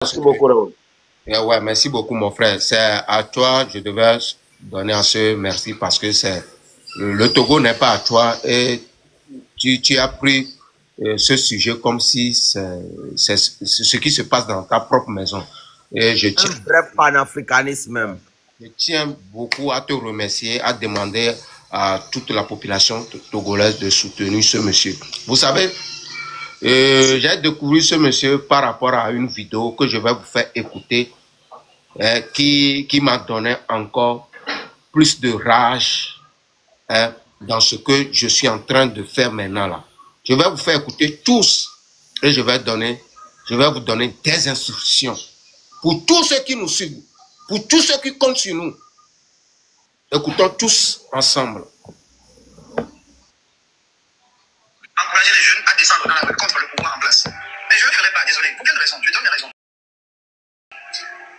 Merci beaucoup, Raoul. Ouais, merci beaucoup, mon frère. C'est à toi, je devais donner un ce merci parce que c'est le Togo n'est pas à toi et tu as pris ce sujet comme si c'est ce qui se passe dans ta propre maison. Et Un vrai panafricanisme même. Je tiens beaucoup à te remercier, à demander à toute la population togolaise de soutenir ce monsieur. Vous savez, j'ai découvert ce monsieur par rapport à une vidéo que je vais vous faire écouter qui m'a donné encore plus de rage dans ce que je suis en train de faire maintenant là. Je vais vous faire écouter tous et je vais vous donner des instructions pour tous ceux qui nous suivent, pour tous ceux qui comptent sur nous. Écoutons tous ensemble. Encourager les jeunes à descendre dans la rue contre le pouvoir en place. Mais je ne le ferai pas, désolé. Pour quelle raison? Je donne mes raisons.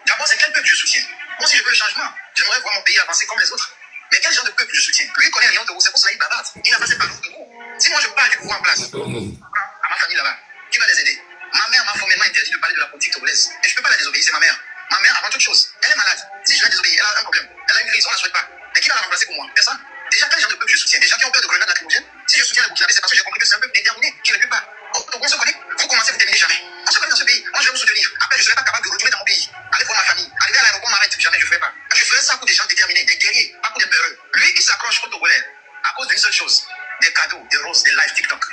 D'abord, c'est quel peuple je soutiens? Moi, si je veux le changement, j'aimerais voir mon pays avancer comme les autres. Mais quel genre de peuple je soutiens? Lui, il connaît rien de vous, c'est pour cela qu'il bavarde. Il n'a pas ses parents de vous. Si moi je parle du pouvoir en place, à ma famille là-bas, qui va les aider? Ma mère m'a formellement interdit de parler de la politique togolaise. Et je ne peux pas la désobéir, c'est ma mère. Ma mère, avant toute chose, elle est malade. Si je la désobéis, elle a un problème. Elle a une crise, on ne la souhaite pas. Mais qui va la remplacer pour moi? Personne. Déjà, quel genre de peuple je soutiens? Des gens qui ont peur de grenades lacrymogènes? Si je soutiens les Burkinabés, c'est parce que j'ai compris que c'est un peuple déterminé, qui ne peut pas. Oh, donc on se connaît? Vous commencez, vous terminez jamais. On se connaît dans ce pays. Moi, je vais vous soutenir. Après, je ne serai pas capable de retourner dans mon pays. Aller voir ma famille. Arriver à l'aéroport, m'arrête. Jamais, je ne ferai pas. Je ferai ça pour des gens déterminés, des guerriers, pas pour des peureux. Lui qui s'accroche au Togolais, à cause d'une seule chose. Des cadeaux, des roses, des lives TikTok.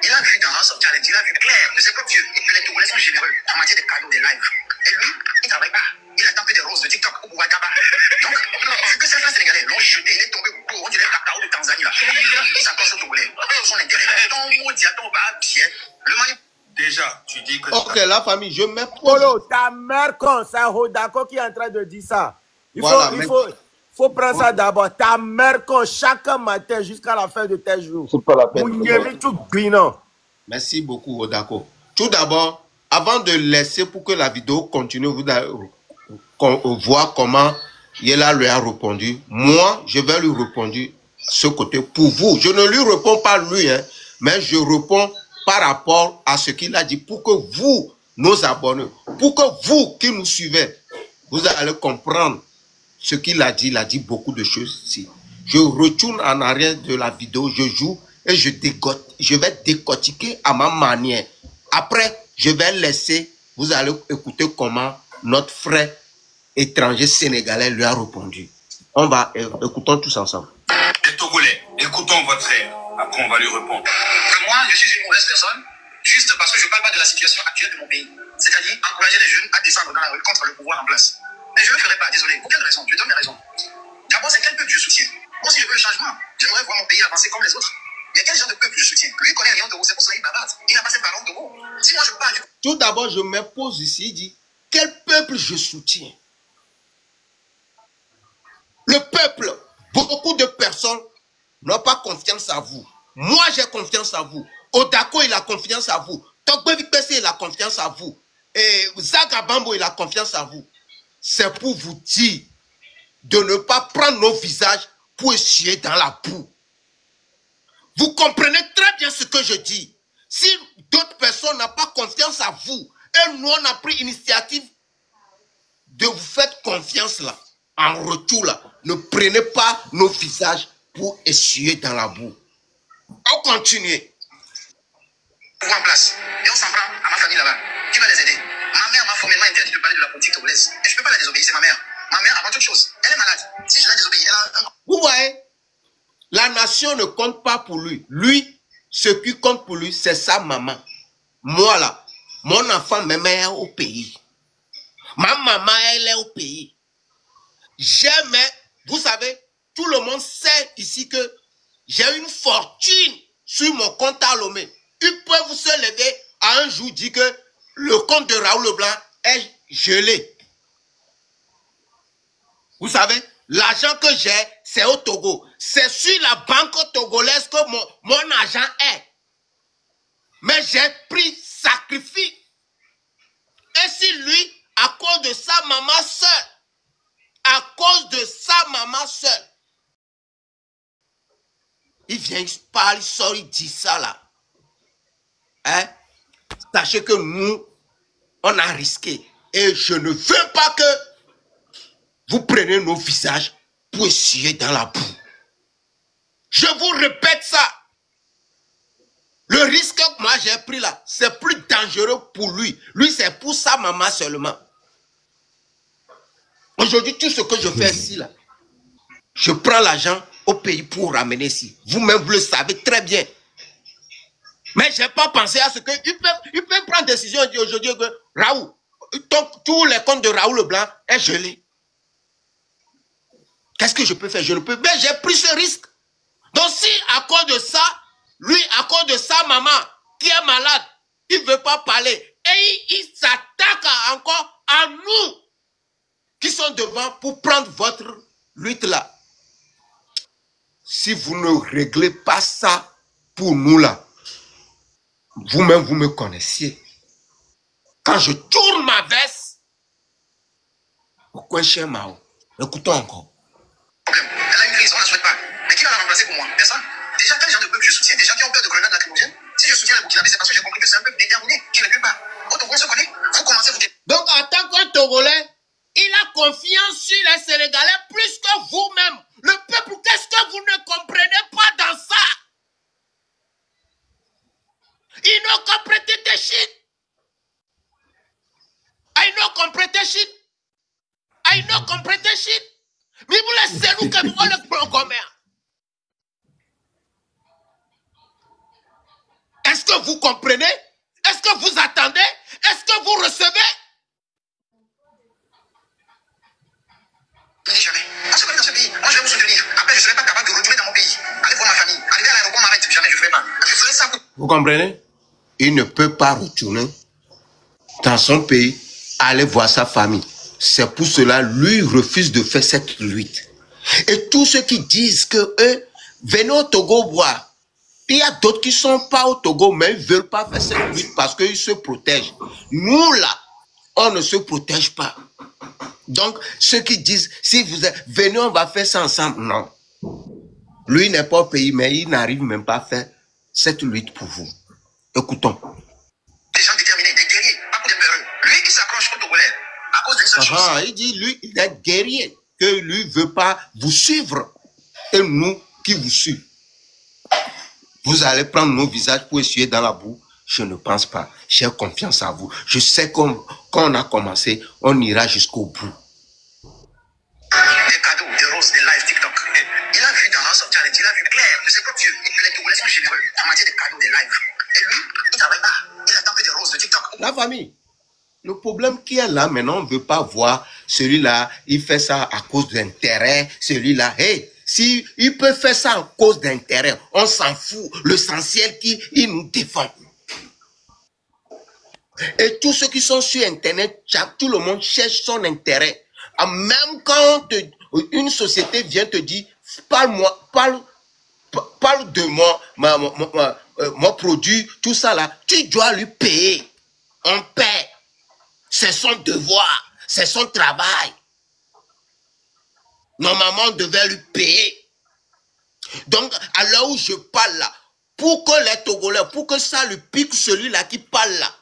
Il a vu dans House of Challenge, il a vu clair de ses propres yeux que les Togolais sont généreux en matière de cadeaux, des lives. Et lui, il ne travaille pas. Il attend que des roses de TikTok au Ouattaba. Donc, vu que ces frères sénégalais l'ont jeté, il est tombé au on dirait le cacao de Tanzanie là. Il s'accroche au Togolais. Son intérêt. Ton mot dit à ton bas, bien. Le mani. Déjà, tu dis que... Ok, la famille, je mets... Polo, ta mère con, c'est Hodako qui est en train de dire ça. Il faut prendre ça d'abord. Ta mère con, chaque matin jusqu'à la fin de tes jours. C'est pas la peine. Merci beaucoup, Odako. Tout d'abord, avant de laisser pour que la vidéo continue, vous voir comment Yela lui a répondu. Moi, je vais lui répondre ce côté pour vous. Je ne lui réponds pas lui, hein, mais je réponds par rapport à ce qu'il a dit pour que vous, nos abonnés, pour que vous qui nous suivez, vous allez comprendre ce qu'il a dit. Il a dit beaucoup de choses ici. Je retourne en arrière de la vidéo, je joue et je vais décortiquer à ma manière. Après, je vais laisser, vous allez écouter comment notre frère étranger sénégalais lui a répondu. On va écoutons tous ensemble. Les Togolais, écoutons votre frère. Après, on va lui répondre. Que moi, je suis une mauvaise personne, juste parce que je ne parle pas de la situation actuelle de mon pays. C'est-à-dire encourager les jeunes à descendre dans la rue contre le pouvoir en place. Mais je ne le ferai pas, désolé. Pour quelle raison? Je donne mes raisons. D'abord, c'est quel peuple je soutiens? Moi, si je veux le changement, j'aimerais voir mon pays avancer comme les autres. Mais quel genre de peuple je soutiens? Lui, il connaît rien de vous, c'est pour cela qu'il bavarde. Il n'a pas ses parents de vous. Si moi je parle du... Tout d'abord, je me pose ici, il dit, quel peuple je soutiens? Le peuple, beaucoup de personnes n'ont pas confiance à vous. Moi, j'ai confiance à vous. Odako, il a confiance à vous. Togbe Vikpese, il a confiance à vous. Et Zagabambo, il a confiance à vous. C'est pour vous dire de ne pas prendre nos visages pour essuyer dans la boue. Vous comprenez très bien ce que je dis. Si d'autres personnes n'ont pas confiance à vous, et nous, on a pris l'initiative de vous faire confiance là, en retour là, ne prenez pas nos visages pour essuyer dans la boue. On continue. En place. Et on s'en prend à ma famille là-bas. Qui va les aider? Ma mère m'a formellement interdit de parler de la politique togolaise. Et je ne peux pas la désobéir, c'est ma mère. Ma mère, avant toute chose, elle est malade. Si je la désobéis, elle a un... Vous voyez, la nation ne compte pas pour lui. Lui, ce qui compte pour lui, c'est sa maman. Moi là, mon enfant même est au pays. Ma maman, elle est au pays. Jamais, vous savez, tout le monde sait ici que j'ai une fortune sur mon compte à Lomé. Ils peuvent se lever à un jour dire que le compte de Raoul Leblanc est gelé. Vous savez, l'argent que j'ai, c'est au Togo. C'est sur la banque togolaise que mon argent est. Mais j'ai pris sacrifice. Et si lui, à cause de sa maman seule, à cause de sa maman seule, il vient, il parle, il sort, il dit ça là. Hein? Sachez que nous, on a risqué. Et je ne veux pas que vous preniez nos visages pour essuyer dans la boue. Je vous répète ça. Le risque que moi j'ai pris là, c'est plus dangereux pour lui. Lui, c'est pour sa maman seulement. Aujourd'hui, tout ce que je fais ici, là, je prends l'argent au pays pour ramener ici. Vous-même, vous le savez très bien. Mais je n'ai pas pensé à ce que... Il peut prendre décision aujourd'hui que Raoul, tous les comptes de Raoul Leblanc est gelé. Qu'est-ce que je peux faire? Je ne peux pas. Mais j'ai pris ce risque. Donc si à cause de ça, lui, à cause de sa maman qui est malade, il ne veut pas parler. Et il s'attaque encore à nous qui sont devant pour prendre votre lutte là. Si vous ne réglez pas ça pour nous là, vous-même vous me connaissiez. Quand je tourne ma veste, au coin chez Mao, écoutons encore. Elle a une crise, on ne la souhaite pas. Mais qui va la remplacer pour moi? Personne. Déjà, quel genre de peuple je soutiens? Des gens qui ont peur de grenades lacrymogènes? Si je soutiens les Burkinabés, c'est parce que j'ai compris que c'est un peuple déterminé qui ne recule pas. Au Togo, on se connaît. Vous commencez, vous... Donc, en tant qu'un Togolais, il a confiance sur les Sénégalais plus que vous-même. Le peuple, qu'est-ce que vous ne comprenez pas dans ça? Il n'a qu'à prêter des shit. I know competition. I know competition. Mais vous laissez nous que vous le programme. Est-ce que vous comprenez? Est-ce que vous attendez? Est-ce que vous recevez? Jamais. Parce que dans ce pays, moi je vais vous soutenir. Après, je ne serai pas capable de retourner dans mon pays. Aller voir ma famille. Arriver à l'aéroport, m'arrête. Jamais, je ne ferai pas. Je ferai ça. Vous comprenez? Il ne peut pas retourner dans son pays, aller voir sa famille. C'est pour cela lui refuse de faire cette lutte. Et tous ceux qui disent que eux, venez au Togo voir. Il y a d'autres qui ne sont pas au Togo, mais ils ne veulent pas faire cette lutte parce qu'ils se protègent. Nous là, on ne se protège pas. Donc, ceux qui disent, si vous êtes, venez, on va faire ça ensemble. Non. Lui n'est pas au pays, mais il n'arrive même pas à faire cette lutte pour vous. Écoutons. Des gens déterminés, des guerriers, pas pour des peureux. Lui qui s'accroche au Togolais, à cause d'une seule chose. Il dit, lui, il est guerrier, que lui ne veut pas vous suivre. Et nous qui vous suivons. Vous allez prendre nos visages pour essuyer dans la boue. Je ne pense pas. J'ai confiance en vous. Je sais qu'on a commencé, on ira jusqu'au bout. Des cadeaux, des roses, des lives TikTok. Il a vu dans House of Challenge, il a vu clair de ses propres yeux. Les Togolais sont généreux en matière de cadeaux, des lives. Et lui, il ne travaille pas. Il attend que des roses de TikTok. La famille. Le problème qui est là, maintenant, on ne veut pas voir celui-là, il fait ça à cause d'intérêt. Celui-là, hey, si il peut faire ça à cause d'intérêt, on s'en fout. L'essentiel qu'il nous défend. Et tous ceux qui sont sur Internet, tout le monde cherche son intérêt. Même quand une société vient te dire, parle-moi, parle de mon produit, tout ça là, tu dois lui payer. On paie. C'est son devoir, c'est son travail. Normalement, on devait lui payer. Donc, à l'heure où je parle là, pour que les Togolais, pour que ça lui pique celui-là qui parle là,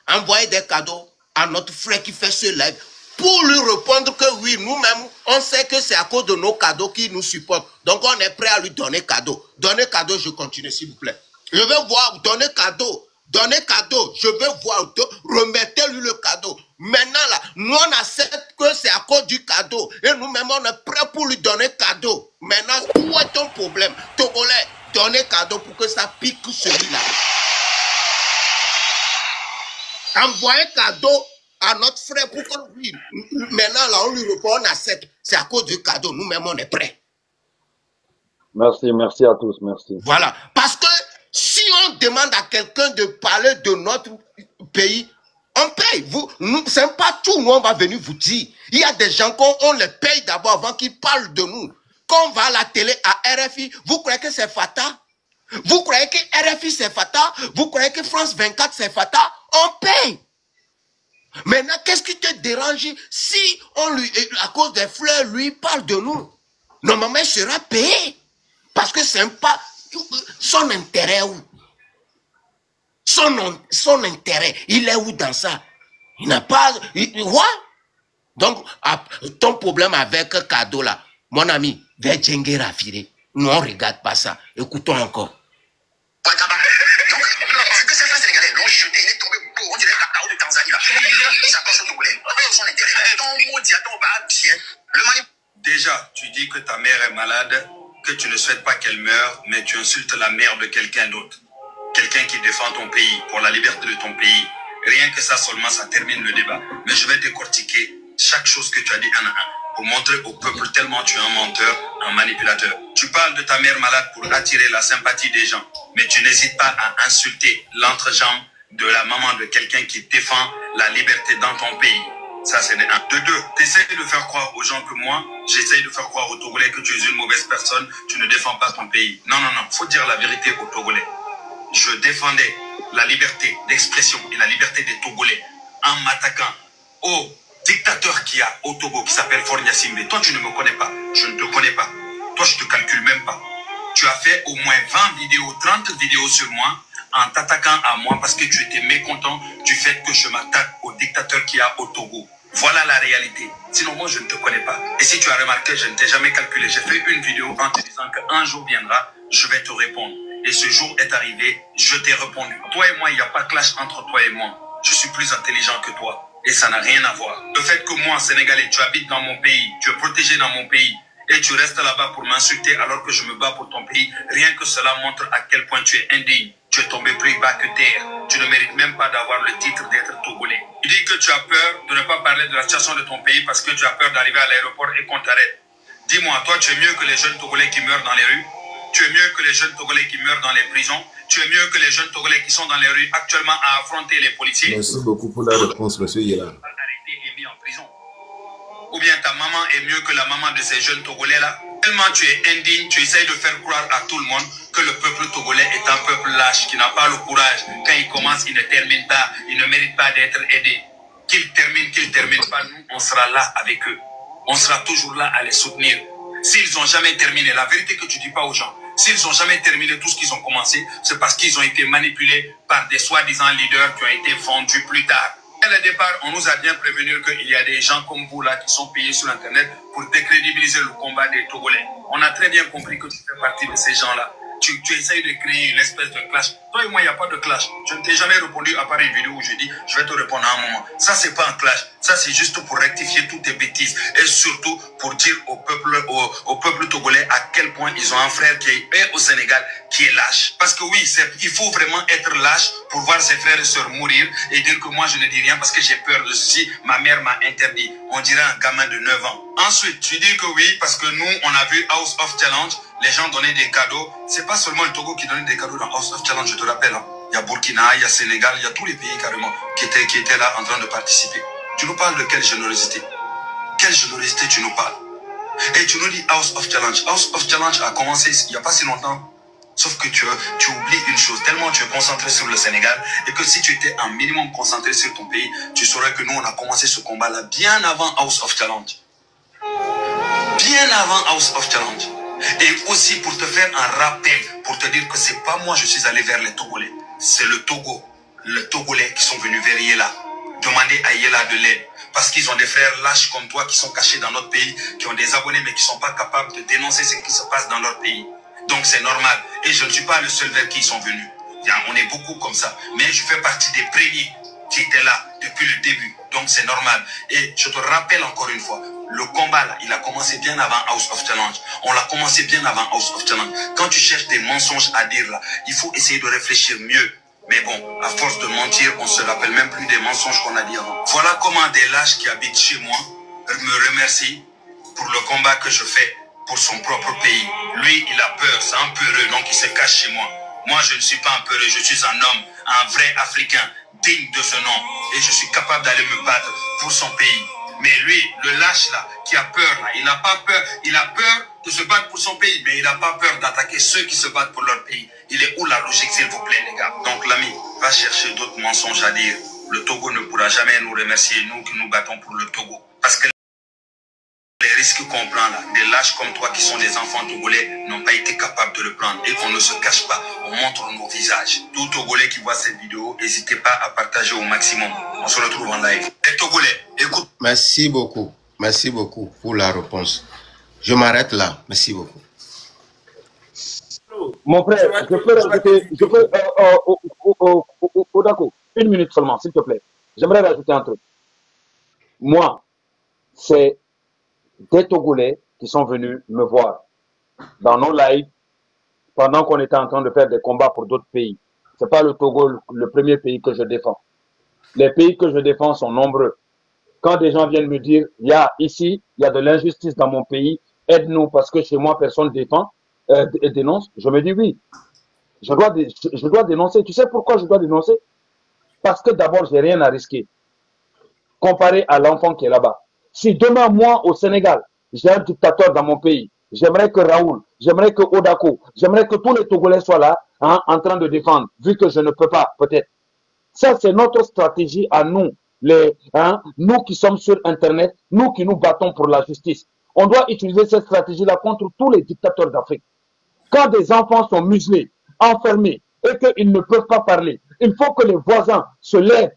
envoyer des cadeaux à notre frère qui fait ce live, pour lui répondre que oui, nous-mêmes, on sait que c'est à cause de nos cadeaux qu'il nous supporte. Donc, on est prêt à lui donner cadeau. Donner cadeau, je continue, s'il vous plaît. Je veux voir, donner cadeau. Donnez cadeau, je veux voir, remettez-lui le cadeau. Maintenant là, nous on accepte que c'est à cause du cadeau. Et nous-mêmes on est prêts pour lui donner cadeau. Maintenant, où est ton problème? Togolais, donnez cadeau pour que ça pique celui-là. Envoyez cadeau à notre frère pour que lui, maintenant là, on lui répond, on accepte. C'est à cause du cadeau, nous-mêmes on est prêts. Merci, merci à tous, merci. Voilà, parce que si on demande à quelqu'un de parler de notre pays, on paye. C'est pas tout, nous on va venir vous dire. Il y a des gens qu'on les paye d'abord avant qu'ils parlent de nous. Quand on va à la télé, à RFI, vous croyez que c'est Fata? Vous croyez que RFI c'est Fata? Vous croyez que France 24 c'est Fata? On paye. Maintenant, qu'est-ce qui te dérange si on lui, à cause des fleurs, lui parle de nous? Normalement, il sera payé. Parce que c'est pas son intérêt où? Son intérêt, il est où dans ça? Il n'a pas... What? Donc, ton problème avec Kado là, mon ami, vers Djengue Rafiré, nous on ne regarde pas ça. Écoutons encore. Donc, vu que certains Sénégalais l'ont jeté, il est tombé beau, on dirait cacao de Tanzanie là. Il s'accroche au Togolais. Son intérêt, ton mot diaton va bien. Le mani... Déjà, tu dis que ta mère est malade, que tu ne souhaites pas qu'elle meure, mais tu insultes la mère de quelqu'un d'autre. Quelqu'un qui défend ton pays, pour la liberté de ton pays. Rien que ça seulement, ça termine le débat. Mais je vais décortiquer chaque chose que tu as dit un à un, pour montrer au peuple tellement tu es un menteur, un manipulateur. Tu parles de ta mère malade pour attirer la sympathie des gens, mais tu n'hésites pas à insulter l'entrejambe de la maman de quelqu'un qui défend la liberté dans ton pays. Ça, c'est de un. De deux, tu essaies de faire croire aux gens que moi, j'essaye de faire croire aux Togolais que tu es une mauvaise personne, tu ne défends pas ton pays. Non, non, non, faut dire la vérité aux Togolais. Je défendais la liberté d'expression et la liberté des Togolais en m'attaquant au dictateur qu'il y a au Togo qui s'appelle Fornia Simbe. Toi, tu ne me connais pas. Je ne te connais pas. Toi, je ne te calcule même pas. Tu as fait au moins 20 vidéos, 30 vidéos sur moi en t'attaquant à moi parce que tu étais mécontent du fait que je m'attaque au dictateur qu'il y a au Togo. Voilà la réalité. Sinon, moi, je ne te connais pas. Et si tu as remarqué, je ne t'ai jamais calculé. J'ai fait une vidéo en te disant qu'un jour viendra, je vais te répondre. Et ce jour est arrivé, je t'ai répondu. Toi et moi, il n'y a pas de clash entre toi et moi. Je suis plus intelligent que toi. Et ça n'a rien à voir. Le fait que moi, Sénégalais, tu habites dans mon pays, tu es protégé dans mon pays, et tu restes là-bas pour m'insulter alors que je me bats pour ton pays, rien que cela montre à quel point tu es indigne. Tu es tombé plus bas que terre. Tu ne mérites même pas d'avoir le titre d'être Togolais. Tu dis que tu as peur de ne pas parler de la situation de ton pays parce que tu as peur d'arriver à l'aéroport et qu'on t'arrête. Dis-moi, toi, tu es mieux que les jeunes Togolais qui meurent dans les rues? Tu es mieux que les jeunes Togolais qui meurent dans les prisons? Tu es mieux que les jeunes Togolais qui sont dans les rues actuellement à affronter les policiers? Merci beaucoup pour la réponse, monsieur Yela. Arrêté et mis en prison. Ou bien ta maman est mieux que la maman de ces jeunes Togolais-là? Tellement tu es indigne, tu essayes de faire croire à tout le monde que le peuple togolais est un peuple lâche, qui n'a pas le courage. Quand il commence, il ne termine pas, il ne mérite pas d'être aidé. Qu'il termine pas, nous, on sera là avec eux. On sera toujours là à les soutenir. S'ils n'ont jamais terminé, la vérité que tu dis pas aux gens, s'ils n'ont jamais terminé tout ce qu'ils ont commencé, c'est parce qu'ils ont été manipulés par des soi-disant leaders qui ont été vendus plus tard. Dès le départ, on nous a bien prévenu qu'il y a des gens comme vous là qui sont payés sur Internet pour décrédibiliser le combat des Togolais. On a très bien compris que tu fais partie de ces gens-là. Tu essayes de créer une espèce de clash. Toi et moi, il n'y a pas de clash. Je ne t'ai jamais répondu à part une vidéo où je dis je vais te répondre à un moment. Ça, c'est pas un clash. Ça, c'est juste pour rectifier toutes tes bêtises. Et surtout pour dire au peuple togolais à quel point ils ont un frère qui est au Sénégal qui est lâche. Parce que oui, il faut vraiment être lâche pour voir ses frères et sœurs mourir et dire que moi, je ne dis rien parce que j'ai peur de ceci. Ma mère m'a interdit. On dirait un gamin de 9 ans. Ensuite, tu dis que oui, parce que nous, on a vu House of Challenge. Les gens donnaient des cadeaux. C'est pas seulement le Togo qui donnait des cadeaux dans House of Challenge, je te rappelle. Hein. Il y a Burkina, il y a Sénégal, il y a tous les pays carrément qui étaient là en train de participer. Tu nous parles de quelle générosité? Quelle générosité tu nous parles? Et tu nous dis House of Challenge. House of Challenge a commencé il n'y a pas si longtemps. Sauf que tu oublies une chose, tellement tu es concentré sur le Sénégal, et que si tu étais un minimum concentré sur ton pays, tu saurais que nous, on a commencé ce combat-là bien avant House of Challenge. Bien avant House of Challenge. Et aussi pour te faire un rappel, pour te dire que c'est pas moi je suis allé vers les Togolais. C'est le Togo, les Togolais qui sont venus vers Yela, demander à Yela de l'aide. Parce qu'ils ont des frères lâches comme toi qui sont cachés dans notre pays, qui ont des abonnés mais qui ne sont pas capables de dénoncer ce qui se passe dans leur pays. Donc c'est normal. Et je ne suis pas le seul vers qui ils sont venus. On est beaucoup comme ça. Mais je fais partie des premiers qui étaient là depuis le début. Donc c'est normal. Et je te rappelle encore une fois, le combat là, il a commencé bien avant House of Challenge. On l'a commencé bien avant House of Challenge. Quand tu cherches des mensonges à dire là, il faut essayer de réfléchir mieux. Mais bon, à force de mentir, on se rappelle même plus des mensonges qu'on a dit avant. Voilà comment des lâches qui habitent chez moi me remercient pour le combat que je fais pour son propre pays. Lui, il a peur, c'est un peureux, donc il se cache chez moi. Moi, je ne suis pas un peureux, je suis un homme, un vrai Africain, digne de ce nom. Et je suis capable d'aller me battre pour son pays. Mais lui, le lâche là, qui a peur là, il n'a pas peur. Il a peur de se battre pour son pays, mais il n'a pas peur d'attaquer ceux qui se battent pour leur pays. Il est où la logique, s'il vous plaît, les gars? Donc l'ami, va chercher d'autres mensonges à dire. Le Togo ne pourra jamais nous remercier, nous qui nous battons pour le Togo. Parce que les risque qu'on prend là, des lâches comme toi qui sont des enfants togolais n'ont pas été capables de le prendre. Et qu'on ne se cache pas, on montre nos visages. Tout Togolais qui voit cette vidéo, n'hésitez pas à partager au maximum. On se retrouve en live. Et Togolais, écoute. Merci beaucoup pour la réponse. Je m'arrête là. Merci beaucoup. Mon frère, je peux rajouter, Odako, une minute seulement, s'il te plaît. J'aimerais rajouter un truc. Moi, c'est des Togolais qui sont venus me voir dans nos lives pendant qu'on était en train de faire des combats pour d'autres pays. C'est pas le Togo le premier pays que je défends. Les pays que je défends sont nombreux. Quand des gens viennent me dire, ici, il y a de l'injustice dans mon pays, aide-nous parce que chez moi, personne dénonce, je me dis oui. Je dois dénoncer. Tu sais pourquoi je dois dénoncer? Parce que d'abord, j'ai rien à risquer. Comparé à l'enfant qui est là-bas. Si demain, moi, au Sénégal, j'ai un dictateur dans mon pays, j'aimerais que Raoul, j'aimerais que Odako, j'aimerais que tous les Togolais soient là, en train de défendre, vu que je ne peux pas, peut-être. Ça, c'est notre stratégie à nous, nous qui sommes sur Internet, nous qui nous battons pour la justice. On doit utiliser cette stratégie-là contre tous les dictateurs d'Afrique. Quand des enfants sont muselés, enfermés, et qu'ils ne peuvent pas parler, il faut que les voisins se lèvent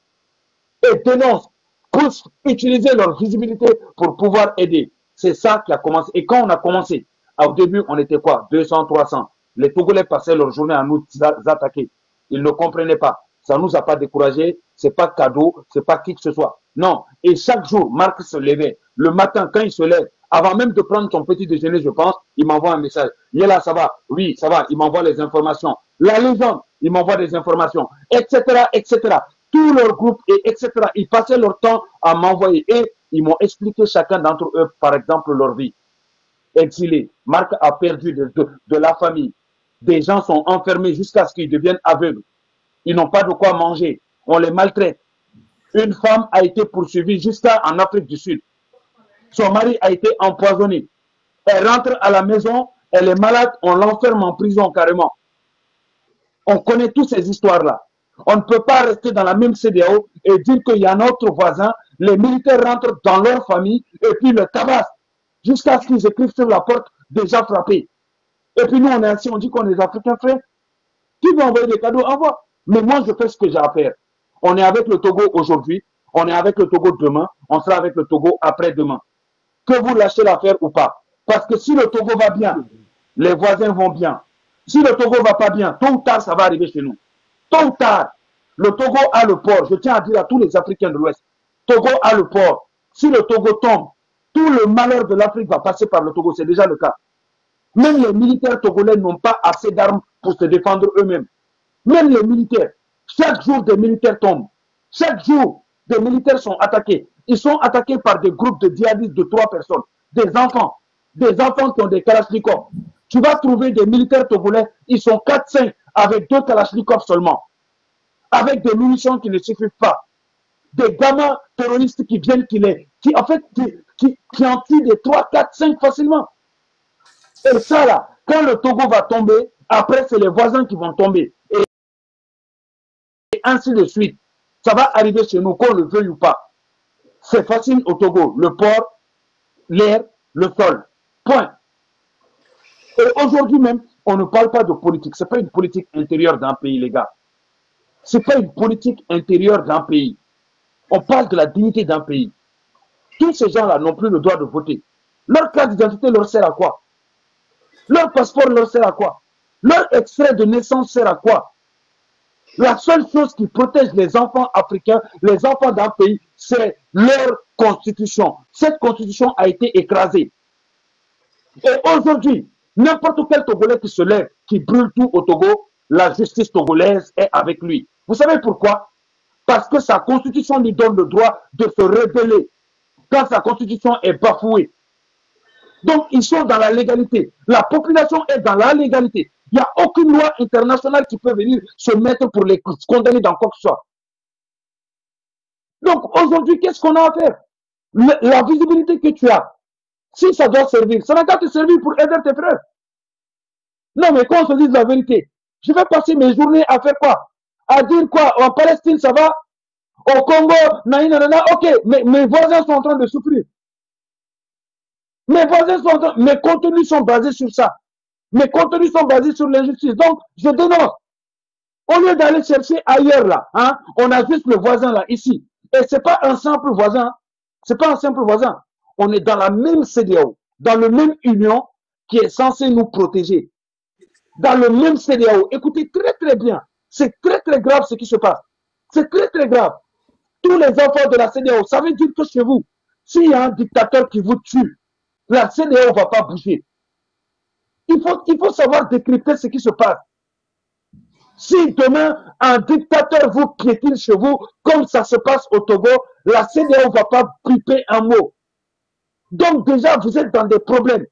et dénoncent, pour utiliser leur visibilité pour pouvoir aider. C'est ça qui a commencé. Et quand on a commencé, au début, on était quoi? 200, 300. Les Togolais passaient leur journée à nous attaquer. Ils ne comprenaient pas. Ça ne nous a pas découragés. C'est pas cadeau. C'est pas qui que ce soit. Non. Et chaque jour, Marc se levait. Le matin, quand il se lève, avant même de prendre son petit déjeuner, je pense, il m'envoie un message. Yéla, ça va? Oui, ça va. Il m'envoie les informations. La légende, il m'envoie des informations, etc., etc. Tout leur groupe, etc. Ils passaient leur temps à m'envoyer et ils m'ont expliqué chacun d'entre eux, par exemple, leur vie. Exilés. Marc a perdu de la famille. Des gens sont enfermés jusqu'à ce qu'ils deviennent aveugles. Ils n'ont pas de quoi manger. On les maltraite. Une femme a été poursuivie jusqu'en Afrique du Sud. Son mari a été empoisonné. Elle rentre à la maison, elle est malade, on l'enferme en prison carrément. On connaît toutes ces histoires-là. On ne peut pas rester dans la même CEDEAO et dire qu'il y a notre voisin, les militaires rentrent dans leur famille et puis le tabassent jusqu'à ce qu'ils écrivent sur la porte déjà frappé. Et puis nous, on est assis, on dit qu'on est Africains, frères. Qui veut envoyer des cadeaux? Envoie. Mais moi, je fais ce que j'ai à faire. On est avec le Togo aujourd'hui, on est avec le Togo demain, on sera avec le Togo après-demain. Que vous lâchez l'affaire ou pas. Parce que si le Togo va bien, les voisins vont bien. Si le Togo va pas bien, tôt ou tard, ça va arriver chez nous. Tôt ou tard, le Togo a le port. Je tiens à dire à tous les Africains de l'Ouest, Togo a le port. Si le Togo tombe, tout le malheur de l'Afrique va passer par le Togo. C'est déjà le cas. Même les militaires togolais n'ont pas assez d'armes pour se défendre eux-mêmes. Même les militaires. Chaque jour, des militaires tombent. Chaque jour, des militaires sont attaqués. Ils sont attaqués par des groupes de djihadistes de 3 personnes. Des enfants qui ont des kalachnikovs. Tu vas trouver des militaires togolais, ils sont 4-5 avec 2 kalachnikovs seulement. Avec des munitions qui ne suffisent pas. Des gamins terroristes qui viennent, qui en tuent des 3, 4, 5 facilement. Et ça là, quand le Togo va tomber, après c'est les voisins qui vont tomber. Et ainsi de suite. Ça va arriver chez nous, qu'on le veuille ou pas. C'est facile au Togo. Le port, l'air, le sol. Point. Et aujourd'hui même, on ne parle pas de politique. Ce n'est pas une politique intérieure d'un pays, les gars. Ce n'est pas une politique intérieure d'un pays. On parle de la dignité d'un pays. Tous ces gens-là n'ont plus le droit de voter. Leur carte d'identité leur sert à quoi? Leur passeport leur sert à quoi? Leur extrait de naissance sert à quoi? La seule chose qui protège les enfants africains, les enfants d'un pays, c'est leur constitution. Cette constitution a été écrasée. Et aujourd'hui, n'importe quel Togolais qui se lève, qui brûle tout au Togo, la justice togolaise est avec lui. Vous savez pourquoi? Parce que sa constitution lui donne le droit de se rebeller quand sa constitution est bafouée. Donc, ils sont dans la légalité. La population est dans la légalité. Il n'y a aucune loi internationale qui peut venir se mettre pour les condamner dans quoi que ce soit. Donc, aujourd'hui, qu'est-ce qu'on a à faire? La visibilité que tu as, si ça doit servir, ça n'a qu'à te servir pour aider tes frères. Non, mais quand on se dit la vérité, je vais passer mes journées à faire quoi? À dire quoi? En Palestine, ça va? Au Congo, ok, mais mes voisins sont en train de souffrir. Mes voisins sont en train, mes contenus sont basés sur ça. Mes contenus sont basés sur l'injustice. Donc, je dénonce. Au lieu d'aller chercher ailleurs là, hein, on a juste le voisin là, ici. Et c'est pas un simple voisin. Hein. C'est pas un simple voisin. On est dans la même CEDEAO, dans le même union qui est censée nous protéger. Dans le même CEDEAO. Écoutez très très bien. C'est très très grave ce qui se passe. C'est très très grave. Tous les enfants de la CEDEAO, ça veut dire que chez vous, s'il y a un dictateur qui vous tue, la CEDEAO ne va pas bouger. Il faut savoir décrypter ce qui se passe. Si demain, un dictateur vous piétine chez vous, comme ça se passe au Togo, la CEDEAO ne va pas piper un mot. Donc déjà, vous êtes dans des problèmes.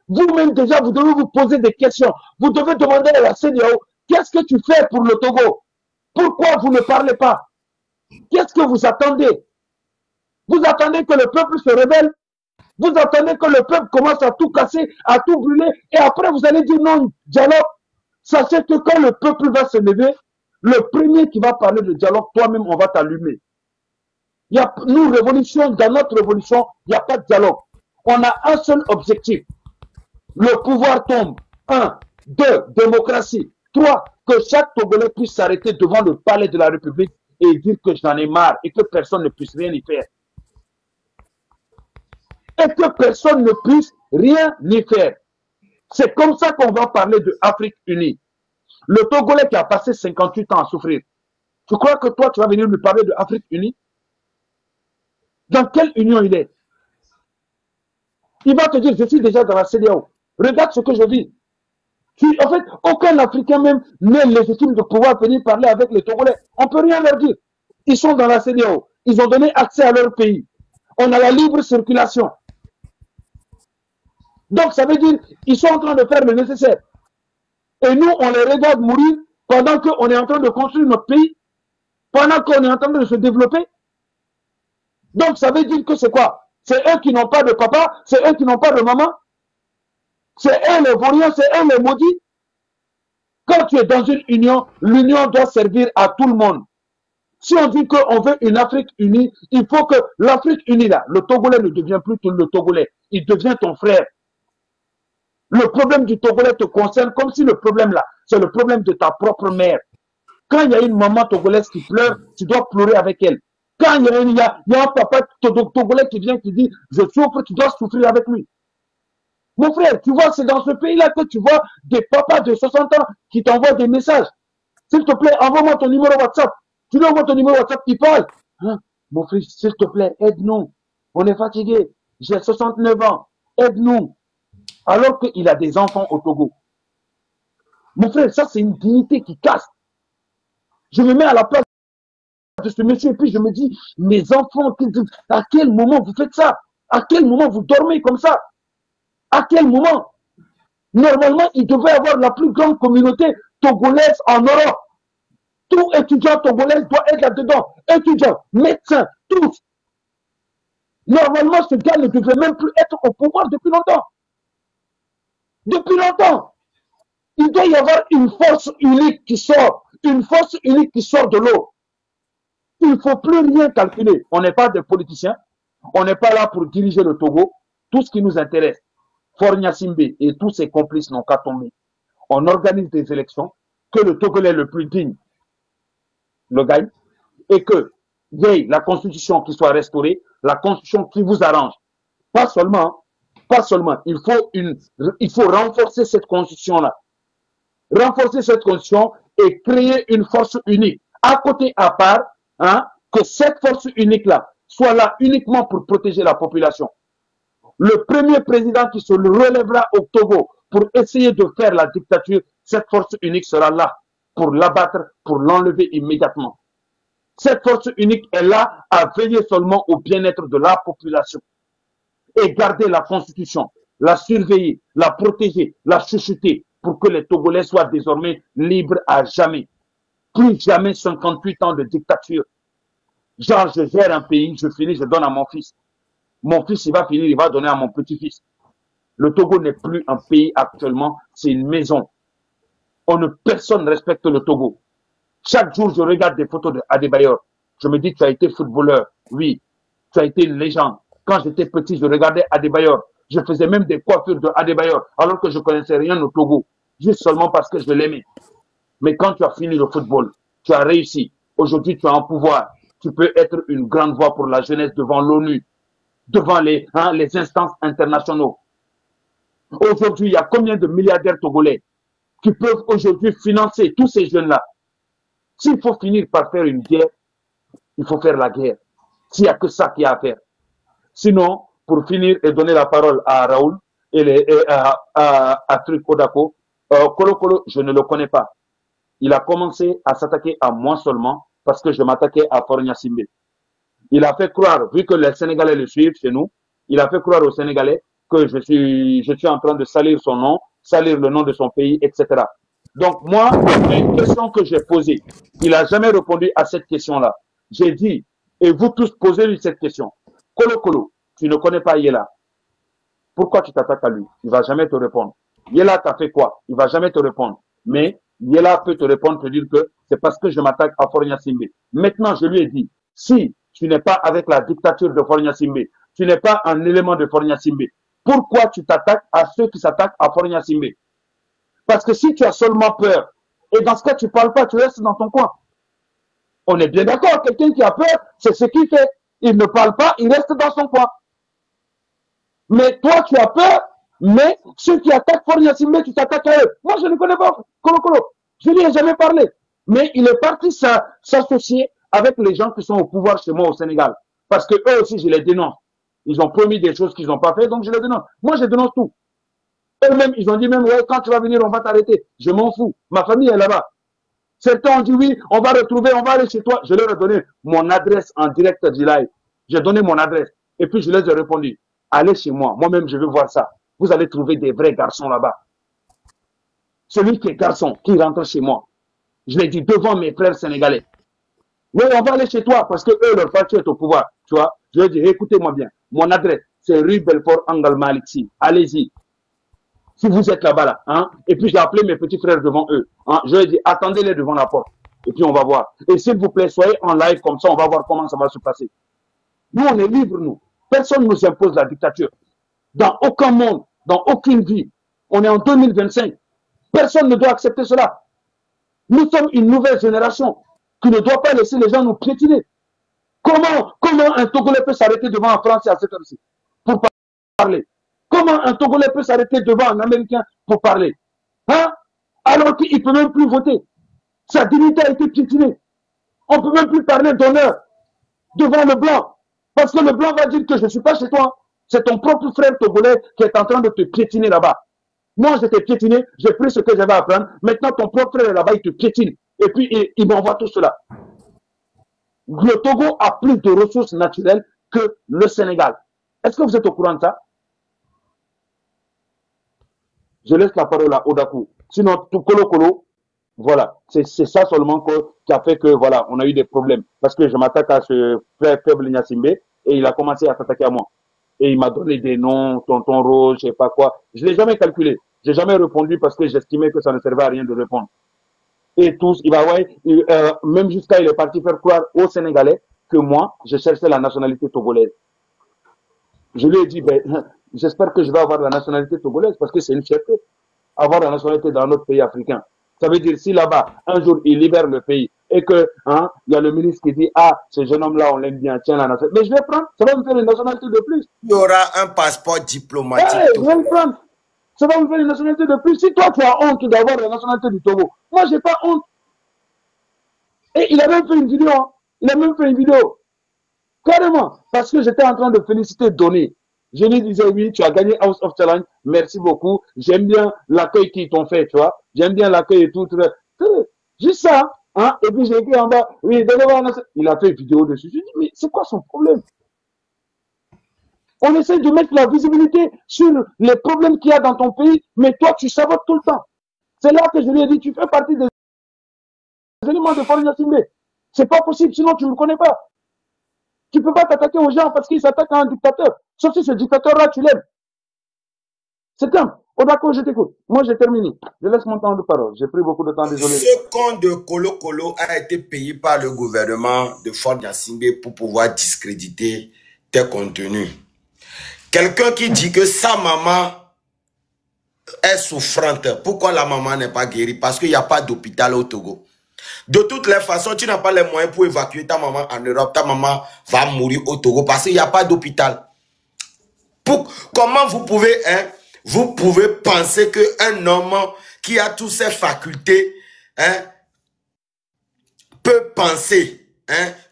Vous-même déjà, vous devez vous poser des questions. Vous devez demander à la CEDEAO, qu'est-ce que tu fais pour le Togo? Pourquoi vous ne parlez pas? Qu'est-ce que vous attendez? Vous attendez que le peuple se rebelle? Vous attendez que le peuple commence à tout casser, à tout brûler, et après vous allez dire non, dialogue. Sachez que quand le peuple va se lever, le premier qui va parler de dialogue, toi-même, on va t'allumer. Nous, révolution, dans notre révolution, il n'y a pas de dialogue. On a un seul objectif. Le pouvoir tombe. 1, 2, démocratie. 3, que chaque Togolais puisse s'arrêter devant le palais de la République et dire que j'en ai marre et que personne ne puisse rien y faire. Et que personne ne puisse rien y faire. C'est comme ça qu'on va parler de Afrique unie. Le Togolais qui a passé 58 ans à souffrir. Tu crois que toi, tu vas venir lui parler de Afrique unie? Dans quelle union il est? Il va te dire, je suis déjà dans la CEDEAO. Regarde ce que je vis. En fait, aucun Africain même n'est légitime de pouvoir venir parler avec les Togolais. On ne peut rien leur dire. Ils sont dans la CEDEAO. Ils ont donné accès à leur pays. On a la libre circulation. Donc, ça veut dire qu'ils sont en train de faire le nécessaire. Et nous, on les regarde mourir pendant qu'on est en train de construire notre pays, pendant qu'on est en train de se développer. Donc, ça veut dire que c'est quoi? C'est eux qui n'ont pas de papa, c'est eux qui n'ont pas de maman, c'est eux les vauriens, c'est eux les maudits. Quand tu es dans une union, l'union doit servir à tout le monde. Si on dit qu'on veut une Afrique unie, il faut que l'Afrique unie, là, le Togolais ne devient plus le Togolais, il devient ton frère. Le problème du Togolais te concerne comme si le problème là, c'est le problème de ta propre mère. Quand il y a une maman togolaise qui pleure, tu dois pleurer avec elle. Quand il y a un papa togolais qui vient qui dit je souffre, tu dois souffrir avec lui. Mon frère, tu vois, c'est dans ce pays-là que tu vois des papas de 60 ans qui t'envoient des messages. S'il te plaît, envoie-moi ton numéro WhatsApp. Tu lui envoies ton numéro WhatsApp, il parle. Hein? Mon fils, s'il te plaît, aide-nous. On est fatigué. J'ai 69 ans. Aide-nous. Alors qu'il a des enfants au Togo. Mon frère, ça c'est une dignité qui casse. Je me mets à la place de ce monsieur et puis je me dis, mes enfants, à quel moment vous faites ça? À quel moment vous dormez comme ça? À quel moment? Normalement, il devait avoir la plus grande communauté togolaise en Europe. Tout étudiant togolais doit être là-dedans. Étudiants, médecins, tous. Normalement, ce gars ne devrait même plus être au pouvoir depuis longtemps. Depuis longtemps. Il doit y avoir une force unique qui sort. Une force unique qui sort de l'eau. Il ne faut plus rien calculer. On n'est pas des politiciens. On n'est pas là pour diriger le Togo. Tout ce qui nous intéresse, Fornia Simbe et tous ses complices n'ont qu'à tomber. On organise des élections, que le Togolais le plus digne le gagne, et que y ait la constitution qui soit restaurée, la constitution qui vous arrange. Pas seulement, il faut renforcer cette constitution-là. Renforcer cette constitution et créer une force unique. À côté, à part, hein, que cette force unique-là soit là uniquement pour protéger la population. Le premier président qui se relèvera au Togo pour essayer de faire la dictature, cette force unique sera là pour l'abattre, pour l'enlever immédiatement. Cette force unique est là à veiller seulement au bien-être de la population et garder la constitution, la surveiller, la protéger, la chuchoter pour que les Togolais soient désormais libres à jamais. Plus jamais 58 ans de dictature. Genre, je gère un pays, je finis, je donne à mon fils. Mon fils, il va finir, il va donner à mon petit-fils. Le Togo n'est plus un pays actuellement, c'est une maison. Personne ne respecte le Togo. Chaque jour, je regarde des photos de Adebayor. Je me dis, tu as été footballeur. Oui, tu as été une légende. Quand j'étais petit, je regardais Adebayor. Je faisais même des coiffures de Adebayor, alors que je ne connaissais rien au Togo, juste seulement parce que je l'aimais. Mais quand tu as fini le football, tu as réussi. Aujourd'hui, tu as un pouvoir. Tu peux être une grande voix pour la jeunesse devant l'ONU, devant les instances internationales. Aujourd'hui, il y a combien de milliardaires togolais qui peuvent aujourd'hui financer tous ces jeunes-là? S'il faut finir par faire une guerre, il faut faire la guerre. S'il n'y a que ça qu'il y a à faire. Sinon, pour finir et donner la parole à Raoul et à Truc Odako, Kolo Kolo, je ne le connais pas. Il a commencé à s'attaquer à moi seulement parce que je m'attaquais à Fornia Simbe. Il a fait croire, vu que les Sénégalais le suivent chez nous, il a fait croire aux Sénégalais que je suis en train de salir son nom, salir le nom de son pays, etc. Donc moi, il y a une question que j'ai posée. Il n'a jamais répondu à cette question-là. J'ai dit, et vous tous posez-lui cette question. Kolo Kolo, tu ne connais pas Yela. Pourquoi tu t'attaques à lui? Il ne va jamais te répondre. Yela t'a fait quoi? Il ne va jamais te répondre. Mais Yela peut te répondre, te dire que c'est parce que je m'attaque à Fornia Simbe. Maintenant, je lui ai dit, si tu n'es pas avec la dictature de Fornia Simbe, tu n'es pas un élément de Fornia Simbe, pourquoi tu t'attaques à ceux qui s'attaquent à Fornia Simbe? Parce que si tu as seulement peur, et dans ce cas, tu ne parles pas, tu restes dans ton coin. On est bien d'accord, quelqu'un qui a peur, c'est ce qu'il fait. Il ne parle pas, il reste dans son coin. Mais toi, tu as peur, mais ceux qui attaquent Fornia Simbe, tu t'attaques à eux. Moi, je ne connais pas Kolo Kolo. Je ne lui ai jamais parlé. Mais il est parti s'associer avec les gens qui sont au pouvoir chez moi au Sénégal. Parce que eux aussi, je les dénonce. Ils ont promis des choses qu'ils n'ont pas fait, donc je les dénonce. Moi, je dénonce tout. Eux-mêmes, ils ont dit même, ouais, quand tu vas venir, on va t'arrêter. Je m'en fous. Ma famille est là-bas. Certains ont dit, oui, on va retrouver, on va aller chez toi. Je leur ai donné mon adresse en direct du live. J'ai donné mon adresse. Et puis, je leur ai répondu, allez chez moi. Moi-même, je veux voir ça. Vous allez trouver des vrais garçons là-bas. Celui qui est garçon, qui rentre chez moi. Je l'ai dit devant mes frères sénégalais. Oui, on va aller chez toi parce que eux, leur parti est au pouvoir. Tu vois, je leur ai dit, écoutez-moi bien. Mon adresse, c'est rue Belfort Angal Maliksi. Allez-y. Si vous êtes là-bas, là, hein. Et puis, j'ai appelé mes petits frères devant eux. Hein. Je leur ai dit, attendez-les devant la porte. Et puis, on va voir. Et s'il vous plaît, soyez en live comme ça, on va voir comment ça va se passer. Nous, on est libres, nous. Personne ne nous impose la dictature. Dans aucun monde, dans aucune vie. On est en 2025. Personne ne doit accepter cela. Nous sommes une nouvelle génération qui ne doit pas laisser les gens nous piétiner. Comment un Togolais peut s'arrêter devant un Français à cette heure-ci pour parler? Comment un Togolais peut s'arrêter devant un Américain pour parler? Hein? Alors qu'il ne peut même plus voter. Sa dignité a été piétinée. On ne peut même plus parler d'honneur devant le blanc. Parce que le blanc va dire que je ne suis pas chez toi. C'est ton propre frère Togolais qui est en train de te piétiner là-bas. Moi, j'étais piétiné, j'ai pris ce que j'avais à prendre. Maintenant, ton propre frère est là-bas, il te piétine. Et puis, il m'envoie tout cela. Le Togo a plus de ressources naturelles que le Sénégal. Est-ce que vous êtes au courant de ça? Je laisse la parole à Odakou. Sinon, tout Kolo Kolo, voilà. C'est ça seulement qui a fait que, voilà, on a eu des problèmes. Parce que je m'attaque à ce frère faible Nyasimbe et il a commencé à s'attaquer à moi. Et il m'a donné des noms, tonton Rose, je sais pas quoi. Je l'ai jamais calculé. J'ai jamais répondu parce que j'estimais que ça ne servait à rien de répondre. Et tous, même jusqu'à il est parti faire croire aux Sénégalais que moi, je cherchais la nationalité togolaise. Je lui ai dit, ben, j'espère que je vais avoir la nationalité togolaise parce que c'est une fierté. Avoir la nationalité dans notre pays africain. Ça veut dire, si là-bas, un jour, il libère le pays et que, hein, il y a le ministre qui dit, ah, ce jeune homme-là, on l'aime bien, tiens la nationalité. Mais je vais prendre, ça va me faire une nationalité de plus. Il y aura un passeport diplomatique. Ouais, je vais le prendre. Ça va me faire une nationalité de plus. Si toi, tu as honte d'avoir la nationalité du Togo, moi, j'ai pas honte. Et il a même fait une vidéo. Hein. Il a même fait une vidéo. Carrément. Parce que j'étais en train de féliciter Donné. Je lui disais, oui, tu as gagné House of Challenge. Merci beaucoup. J'aime bien l'accueil qu'ils t'ont fait, tu vois. J'aime bien l'accueil et tout. Juste ça. Hein? Et puis j'ai écrit en bas, oui, il a fait une vidéo dessus. Je dis, mais c'est quoi son problème? On essaie de mettre la visibilité sur les problèmes qu'il y a dans ton pays, mais toi, tu sabotes tout le temps. C'est là que je lui ai dit, tu fais partie des éléments de Fornia Simbe. C'est pas possible, sinon tu ne me connais pas. Tu peux pas t'attaquer aux gens parce qu'ils s'attaquent à un dictateur. Sauf si ce dictateur-là, tu l'aimes. C'est comme, oh d'accord, je t'écoute. Moi, j'ai terminé. Je laisse mon temps de parole. J'ai pris beaucoup de temps, désolé. Ce compte de Kolo Kolo a été payé par le gouvernement de Fornia Simbe pour pouvoir discréditer tes contenus. Quelqu'un qui dit que sa maman est souffrante. Pourquoi la maman n'est pas guérie? Parce qu'il n'y a pas d'hôpital au Togo. De toutes les façons, tu n'as pas les moyens pour évacuer ta maman en Europe. Ta maman va mourir au Togo parce qu'il n'y a pas d'hôpital. Comment vous pouvez penser qu'un homme qui a toutes ses facultés peut penser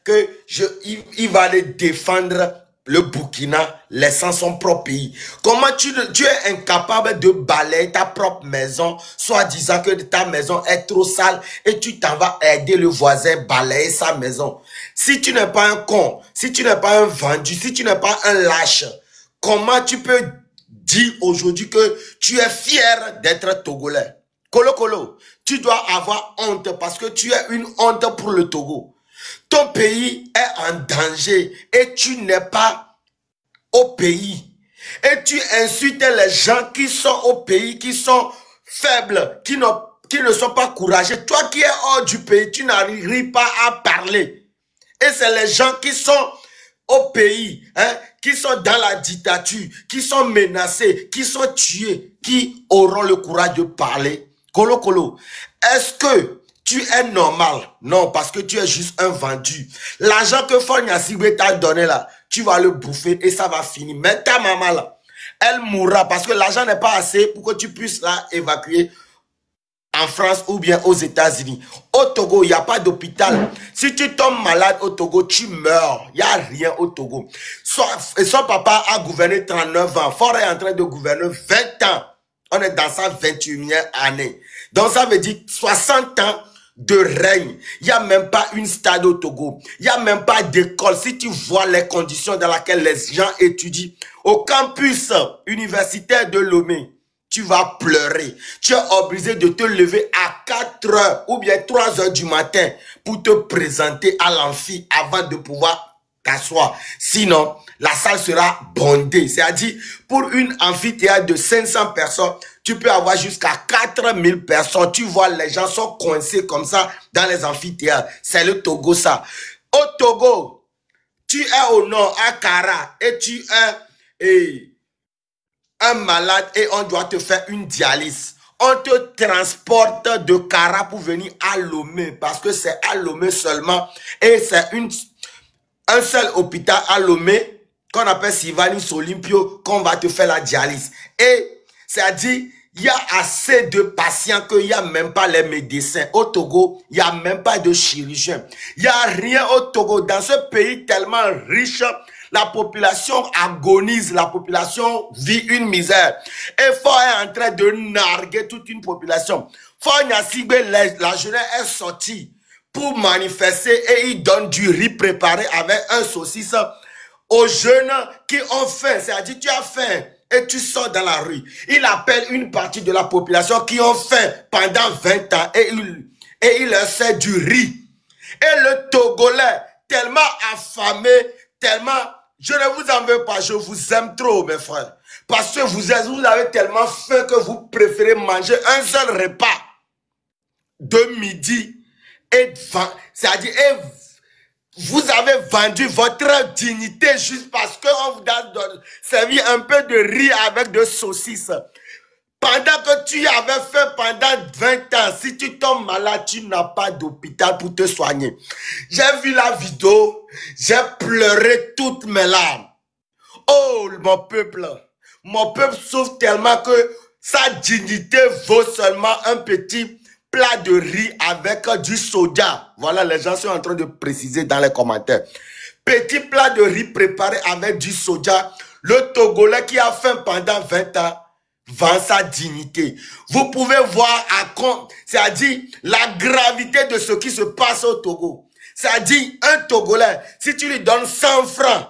qu'il va aller défendre le Burkina, laissant son propre pays. Comment tu es incapable de balayer ta propre maison, soit disant que ta maison est trop sale et tu t'en vas aider le voisin balayer sa maison. Si tu n'es pas un con, si tu n'es pas un vendu, si tu n'es pas un lâche, comment tu peux dire aujourd'hui que tu es fier d'être Togolais? Kolo Kolo, tu dois avoir honte parce que tu es une honte pour le Togo. Ton pays est en danger et tu n'es pas au pays. Et tu insultes les gens qui sont au pays, qui sont faibles, qui ne sont pas courageux. Toi qui es hors du pays, tu n'arrives pas à parler. Et c'est les gens qui sont au pays, qui sont dans la dictature, qui sont menacés, qui sont tués, qui auront le courage de parler. Kolo Kolo, est-ce que tu es normal? Non, parce que tu es juste un vendu. L'argent que Fonya Sigbe t'a donné là, tu vas le bouffer et ça va finir. Mais ta maman là, elle mourra parce que l'argent n'est pas assez pour que tu puisses la évacuer en France ou bien aux États-Unis. Au Togo, il n'y a pas d'hôpital. Si tu tombes malade au Togo, tu meurs. Il n'y a rien au Togo. Son papa a gouverné 39 ans. Fort est en train de gouverner 20 ans. On est dans sa 21e année. Donc ça veut dire 60 ans de règne. Il n'y a même pas une stade au Togo. Il n'y a même pas d'école. Si tu vois les conditions dans lesquelles les gens étudient au campus universitaire de Lomé, tu vas pleurer. Tu es obligé de te lever à 4 heures ou bien 3 heures du matin pour te présenter à l'amphi avant de pouvoir t'asseoir. Sinon, la salle sera bondée. C'est-à-dire, pour une amphithéâtre de 500 personnes, tu peux avoir jusqu'à 4000 personnes. Tu vois, les gens sont coincés comme ça dans les amphithéâtres. C'est le Togo, ça. Au Togo, tu es au nord, à Kara, et tu es un malade et on doit te faire une dialyse. On te transporte de Kara pour venir à Lomé parce que c'est à Lomé seulement et c'est un seul hôpital à Lomé qu'on appelle Sivanis Olympio qu'on va te faire la dialyse. Et c'est-à-dire, il y a assez de patients qu'il n'y a même pas les médecins. Au Togo, il n'y a même pas de chirurgiens. Il n'y a rien au Togo. Dans ce pays tellement riche, la population agonise, la population vit une misère. Et Fort est en train de narguer toute une population. Fort Nyasigbe, la jeunesse est sortie pour manifester et il donne du riz préparé avec un saucisse aux jeunes qui ont faim. C'est-à-dire, tu as faim et tu sors dans la rue. Il appelle une partie de la population qui ont faim pendant 20 ans et il leur sert du riz. Et le Togolais, tellement affamé, tellement... Je ne vous en veux pas, je vous aime trop, mes frères. Parce que vous avez tellement faim que vous préférez manger un seul repas de midi. C'est-à-dire, vous avez vendu votre dignité juste parce qu'on vous a servi un peu de riz avec de saucisses. Pendant que tu avais fait pendant 20 ans, si tu tombes malade, tu n'as pas d'hôpital pour te soigner. J'ai vu la vidéo, j'ai pleuré toutes mes larmes. Oh, mon peuple souffre tellement que sa dignité vaut seulement un petit plat de riz avec du soja. Voilà, les gens sont en train de préciser dans les commentaires. Petit plat de riz préparé avec du soja. Le Togolais qui a faim pendant 20 ans vend sa dignité. Vous pouvez voir c'est-à-dire la gravité de ce qui se passe au Togo. C'est-à-dire un Togolais, si tu lui donnes 100 francs,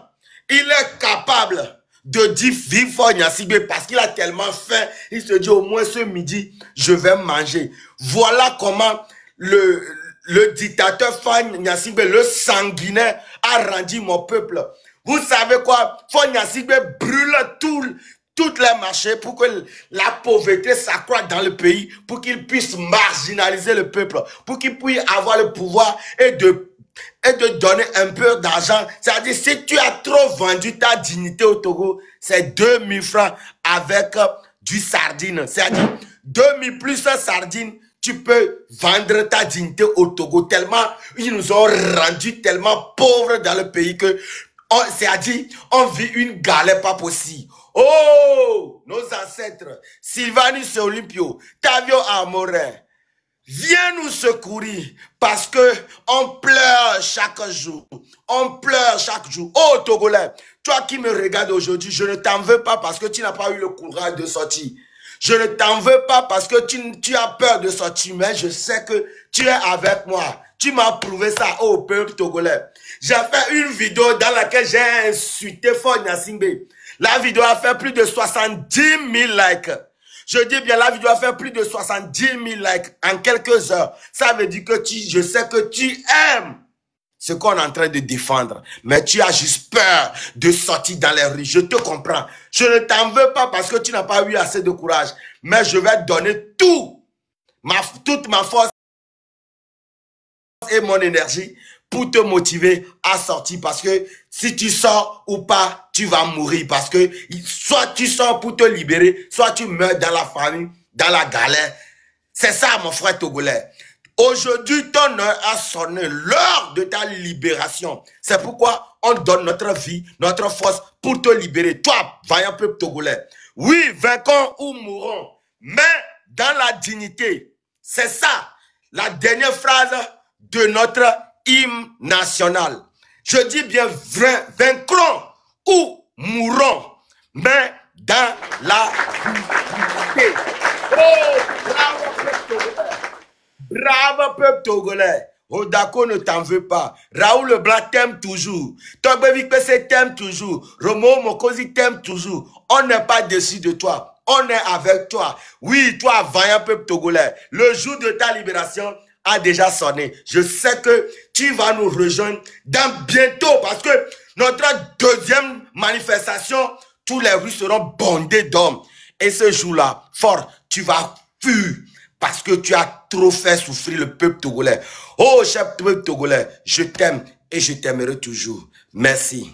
il est capable de dire vive Fort Nyasigbe parce qu'il a tellement faim. Il se dit au moins ce midi, je vais manger. Voilà comment le dictateur Fort Nyasigbe, le sanguinaire, a rendu mon peuple. Vous savez quoi? Fort Nyasigbe brûle toutes les marchés pour que la pauvreté s'accroisse dans le pays, pour qu'il puisse marginaliser le peuple, pour qu'il puisse avoir le pouvoir et de et de donner un peu d'argent. C'est-à-dire, si tu as trop vendu ta dignité au Togo, c'est 2000 francs avec du sardine. C'est-à-dire, 2000 plus sardine, tu peux vendre ta dignité au Togo. Tellement, ils nous ont rendu tellement pauvres dans le pays que, c'est-à-dire, on vit une galère pas possible. Oh, nos ancêtres, Sylvanus Olympio, Tavio Amorin, viens nous secourir parce que on pleure chaque jour. On pleure chaque jour. Oh Togolais, toi qui me regardes aujourd'hui, je ne t'en veux pas parce que tu n'as pas eu le courage de sortir. Je ne t'en veux pas parce que tu as peur de sortir, mais je sais que tu es avec moi. Tu m'as prouvé ça, oh peuple togolais. J'ai fait une vidéo dans laquelle j'ai insulté Fort Gnassingbé. La vidéo a fait plus de 70 000 likes. Je dis bien, la vidéo a fait plus de 70 000 likes en quelques heures. Ça veut dire que je sais que tu aimes ce qu'on est en train de défendre. Mais tu as juste peur de sortir dans les rues. Je te comprends. Je ne t'en veux pas parce que tu n'as pas eu assez de courage. Mais je vais donner toute ma force et mon énergie pour te motiver à sortir. Parce que si tu sors ou pas, tu vas mourir. Parce que soit tu sors pour te libérer, soit tu meurs dans la famille, dans la galère. C'est ça, mon frère togolais. Aujourd'hui, ton heure a sonné, l'heure de ta libération. C'est pourquoi on donne notre vie, notre force pour te libérer. Toi, vaillant peuple togolais. Oui, vainquons ou mourons, mais dans la dignité. C'est ça, la dernière phrase de notre hymne national. Je dis bien vaincrons ou mourons, mais dans la dignité. Oh, bravo peuple togolais. Bravo peuple togolais. Odako ne t'en veut pas. Raoul Leblanc t'aime toujours. Togbe Vikpese t'aime toujours. Romo Mokosi t'aime toujours. On n'est pas déçu de toi. On est avec toi. Oui, toi, vaillant peuple togolais. Le jour de ta libération a déjà sonné. Je sais que tu vas nous rejoindre dans bientôt parce que notre deuxième manifestation, tous les rues seront bondées d'hommes. Et ce jour-là, fort, tu vas fuir. Parce que tu as trop fait souffrir le peuple togolais. Oh, cher peuple togolais, je t'aime et je t'aimerai toujours. Merci.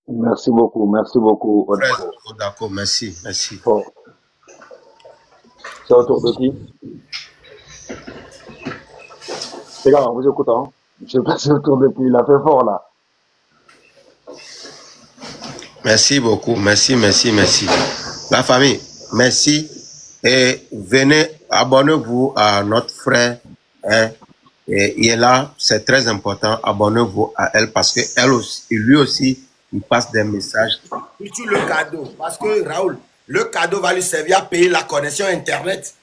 Merci beaucoup, D'accord, merci. Bon. C'est autour de qui? Les gars, on vous écoute, hein? Je passe autour de qui? Il a fait fort, là. Merci beaucoup, merci. La famille, merci. Et venez, abonnez-vous à notre frère. Hein, et il est là, c'est très important. Abonnez-vous à elle parce que elle aussi, lui aussi, il passe des messages. Surtout le cadeau. Parce que Raoul, le cadeau va lui servir à payer la connexion Internet.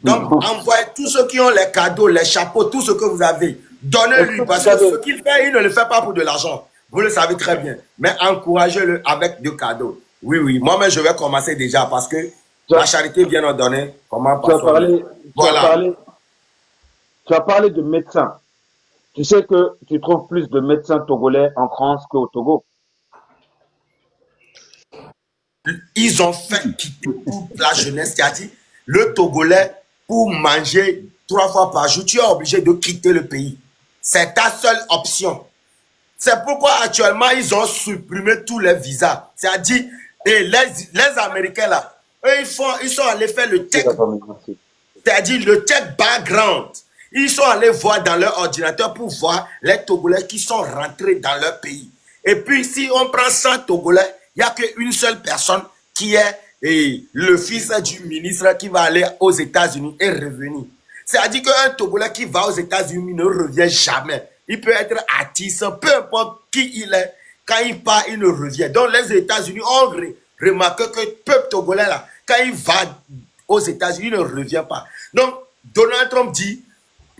Donc, envoyez tous ceux qui ont les cadeaux, les chapeaux, tout ce que vous avez. Donnez-lui. Parce que ce qu'il fait, il ne le fait pas pour de l'argent. Vous le savez très bien. Mais encouragez-le avec des cadeaux. Oui. Moi-même, je vais commencer déjà parce que la charité vient nous donner. Comment tu as parlé de médecins. Tu sais que tu trouves plus de médecins togolais en France qu'au Togo. Ils ont fait quitter toute la jeunesse qui a dit le Togolais, pour manger 3 fois par jour, tu es obligé de quitter le pays. C'est ta seule option. C'est pourquoi actuellement, ils ont supprimé tous les visas. C'est-à-dire, les Américains là, eux, ils sont allés faire le check. C'est-à-dire le check background. Ils sont allés voir dans leur ordinateur pour voir les Togolais qui sont rentrés dans leur pays. Et puis, si on prend 100 Togolais, il n'y a qu'une seule personne qui est le fils du ministre qui va aller aux États-Unis et revenir. C'est-à-dire qu'un Togolais qui va aux États-Unis ne revient jamais. Il peut être artiste, peu importe qui il est. Quand il part, il ne revient. Donc les États-Unis ont remarqué que le peuple togolais, là, quand il va aux États-Unis, il ne revient pas. Donc Donald Trump dit,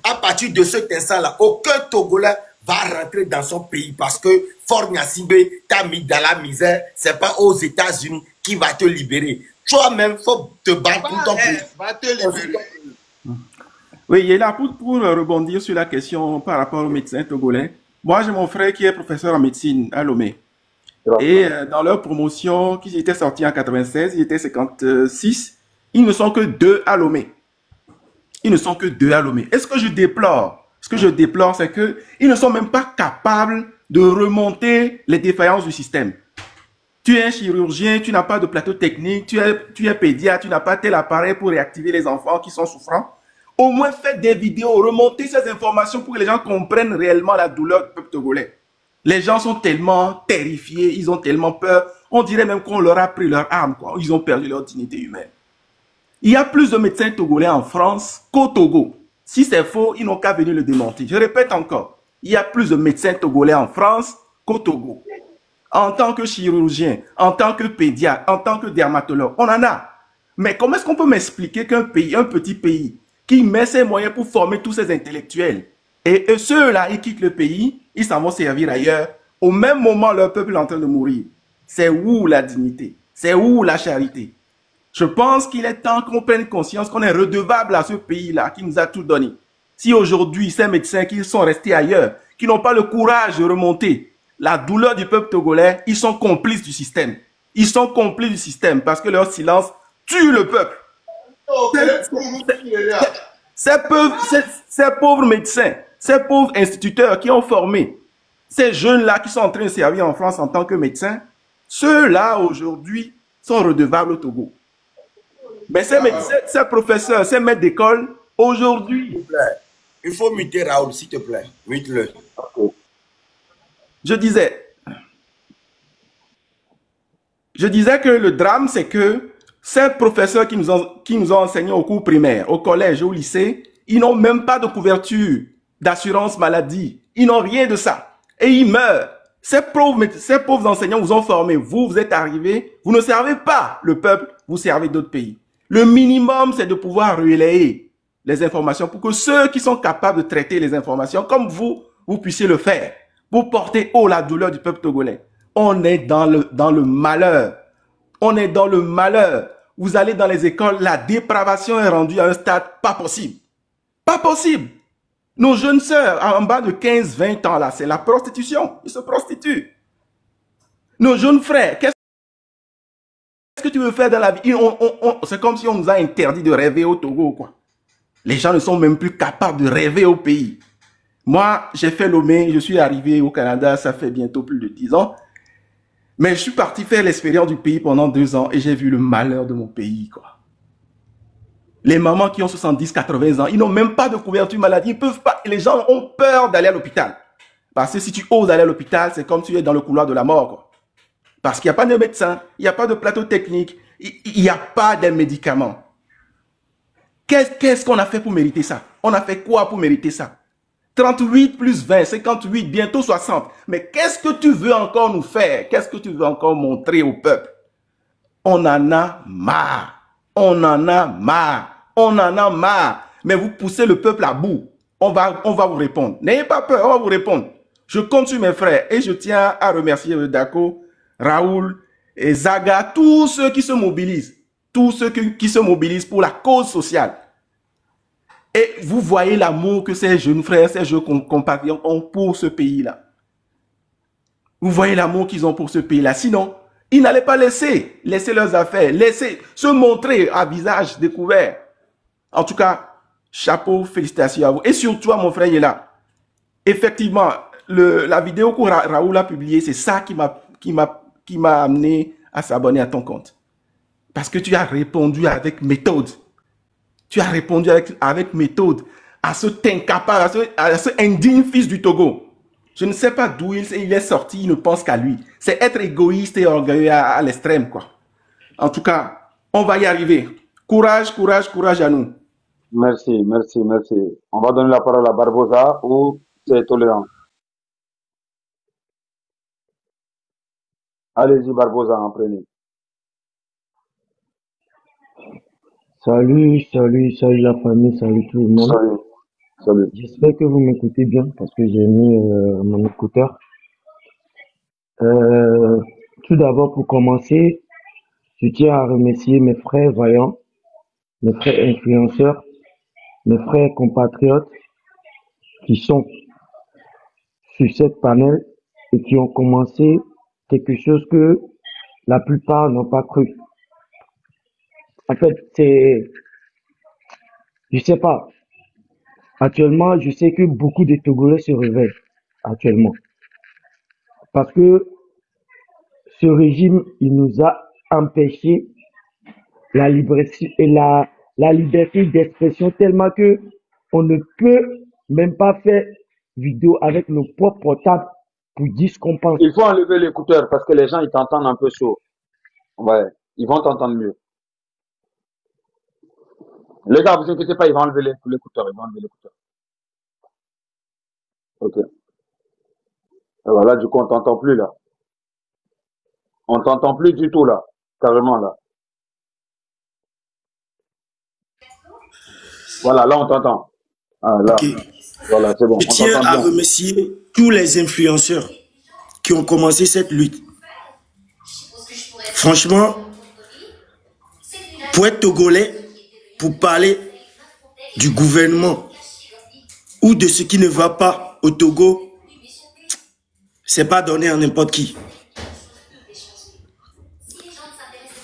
à partir de cet instant-là, aucun Togolais va rentrer dans son pays parce que Fort Gnassingbé t'a mis dans la misère. Ce n'est pas aux États-Unis qui va te libérer. Toi-même, il faut te battre pour ton pays. Va te libérer. Oui, il est là pour rebondir sur la question par rapport aux médecins togolais. Moi, j'ai mon frère qui est professeur en médecine à Lomé. Et dans leur promotion, qui étaient sortis en 96, ils étaient 56. Ils ne sont que 2 à Lomé. Est-ce que je déplore ce que je déplore, c'est qu'ils ne sont même pas capables de remonter les défaillances du système. Tu es un chirurgien, tu n'as pas de plateau technique, tu es pédiatre, tu n'as pas tel appareil pour réactiver les enfants qui sont souffrants. Au moins, faites des vidéos, remontez ces informations pour que les gens comprennent réellement la douleur du peuple togolais. Les gens sont tellement terrifiés, ils ont tellement peur. On dirait même qu'on leur a pris leur arme, quoi. Ils ont perdu leur dignité humaine. Il y a plus de médecins togolais en France qu'au Togo. Si c'est faux, ils n'ont qu'à venir le démentir. Je répète encore, il y a plus de médecins togolais en France qu'au Togo. En tant que chirurgien, en tant que pédiatre, en tant que dermatologue, on en a. Mais comment est-ce qu'on peut m'expliquer qu'un pays, un petit pays, qui met ses moyens pour former tous ces intellectuels, et ceux-là, ils quittent le pays, ils s'en vont servir ailleurs, au même moment, leur peuple est en train de mourir. C'est où la dignité? C'est où la charité? Je pense qu'il est temps qu'on prenne conscience qu'on est redevable à ce pays-là qui nous a tout donné. Si aujourd'hui, ces médecins qui sont restés ailleurs, qui n'ont pas le courage de remonter la douleur du peuple togolais, ils sont complices du système. Ils sont complices du système parce que leur silence tue le peuple. Ces pauvres médecins, ces pauvres instituteurs qui ont formé ces jeunes-là qui sont en train de servir en France en tant que médecins, ceux-là aujourd'hui sont redevables au Togo. Mais ces médecins, ces professeurs, ces maîtres d'école, aujourd'hui... Il faut muter Raoul, s'il te plaît. Mute-le. Je disais que le drame, c'est que ces professeurs qui nous ont enseigné au cours primaire, au collège, au lycée, ils n'ont même pas de couverture d'assurance maladie. Ils n'ont rien de ça. Et ils meurent. Ces pauvres enseignants vous ont formé. Vous êtes arrivés, vous ne servez pas le peuple, vous servez d'autres pays. Le minimum, c'est de pouvoir relayer les informations pour que ceux qui sont capables de traiter les informations, comme vous puissiez le faire, pour porter haut la douleur du peuple togolais. On est dans le malheur. On est dans le malheur. Vous allez dans les écoles, la dépravation est rendue à un stade pas possible. Pas possible. Nos jeunes sœurs, en bas de 15-20 ans, là, c'est la prostitution. Ils se prostituent. Nos jeunes frères, qu'est-ce que tu veux faire dans la vie? C'est comme si on nous a interdit de rêver au Togo, quoi. Les gens ne sont même plus capables de rêver au pays. Moi, j'ai fait Lomé, je suis arrivé au Canada, ça fait bientôt plus de 10 ans. Mais je suis parti faire l'expérience du pays pendant 2 ans et j'ai vu le malheur de mon pays, quoi. Les mamans qui ont 70, 80 ans, ils n'ont même pas de couverture maladie, ils peuvent pas. Les gens ont peur d'aller à l'hôpital. Parce que si tu oses aller à l'hôpital, c'est comme si tu es dans le couloir de la mort, quoi. Parce qu'il n'y a pas de médecin, il n'y a pas de plateau technique, il n'y a pas de médicaments. Qu'est-ce qu'on a fait pour mériter ça? On a fait quoi pour mériter ça? 38 plus 20, 58, bientôt 60. Mais qu'est-ce que tu veux encore nous faire? Qu'est-ce que tu veux encore montrer au peuple? On en a marre. On en a marre. On en a marre. Mais vous poussez le peuple à bout. On va vous répondre. N'ayez pas peur, on va vous répondre. Je compte sur mes frères et je tiens à remercier Dako, Raoul et Zaga, tous ceux qui se mobilisent. Tous ceux qui se mobilisent pour la cause sociale. Et vous voyez l'amour que ces jeunes frères, ces jeunes compatriotes ont pour ce pays-là. Vous voyez l'amour qu'ils ont pour ce pays-là. Sinon, ils n'allaient pas laisser leurs affaires, laisser se montrer à visage découvert. En tout cas, chapeau, félicitations à vous. Et surtout à mon frère Yela. Effectivement, la vidéo que Raoul a publiée, c'est ça qui m'a amené à s'abonner à ton compte. Parce que tu as répondu avec méthode. Tu as répondu avec méthode à cet incapable, à ce indigne fils du Togo. Je ne sais pas d'où il est sorti, il ne pense qu'à lui. C'est être égoïste et orgueilleux à l'extrême, quoi. En tout cas, on va y arriver. Courage, courage, courage à nous. Merci, merci, merci. On va donner la parole à Barbosa ou c'est tolérant. Allez-y, Barbosa, en premier. Salut, salut, salut la famille, salut tout le monde. Salut, salut. J'espère que vous m'écoutez bien parce que j'ai mis mon écouteur. Tout d'abord, pour commencer, je tiens à remercier mes frères vaillants, mes frères influenceurs, mes frères compatriotes qui sont sur cette panel et qui ont commencé quelque chose que la plupart n'ont pas cru. En fait, je sais pas, Actuellement, je sais que beaucoup de Togolais se réveillent actuellement. Parce que ce régime, il nous a empêché la liberté d'expression tellement que on ne peut même pas faire vidéo avec nos propres portables pour dire ce qu'on pense. Il faut enlever l'écouteur parce que les gens, ils t'entendent un peu sourd. Ouais, ils vont t'entendre mieux. Les gars, vous inquiétez pas, ils vont enlever l'écouteur, ils vont enlever l'écouteur. Ok. Alors là, du coup, on t'entend plus, là. On t'entend plus du tout, là. Carrément, là. Voilà, là, on t'entend. Ah, là. Ok. Voilà, c'est bon. Je On tiens t'entend à bien. remercier tous les influenceurs qui ont commencé cette lutte. Franchement, pour être Togolais, pour parler du gouvernement ou de ce qui ne va pas au Togo, c'est pas donné à n'importe qui.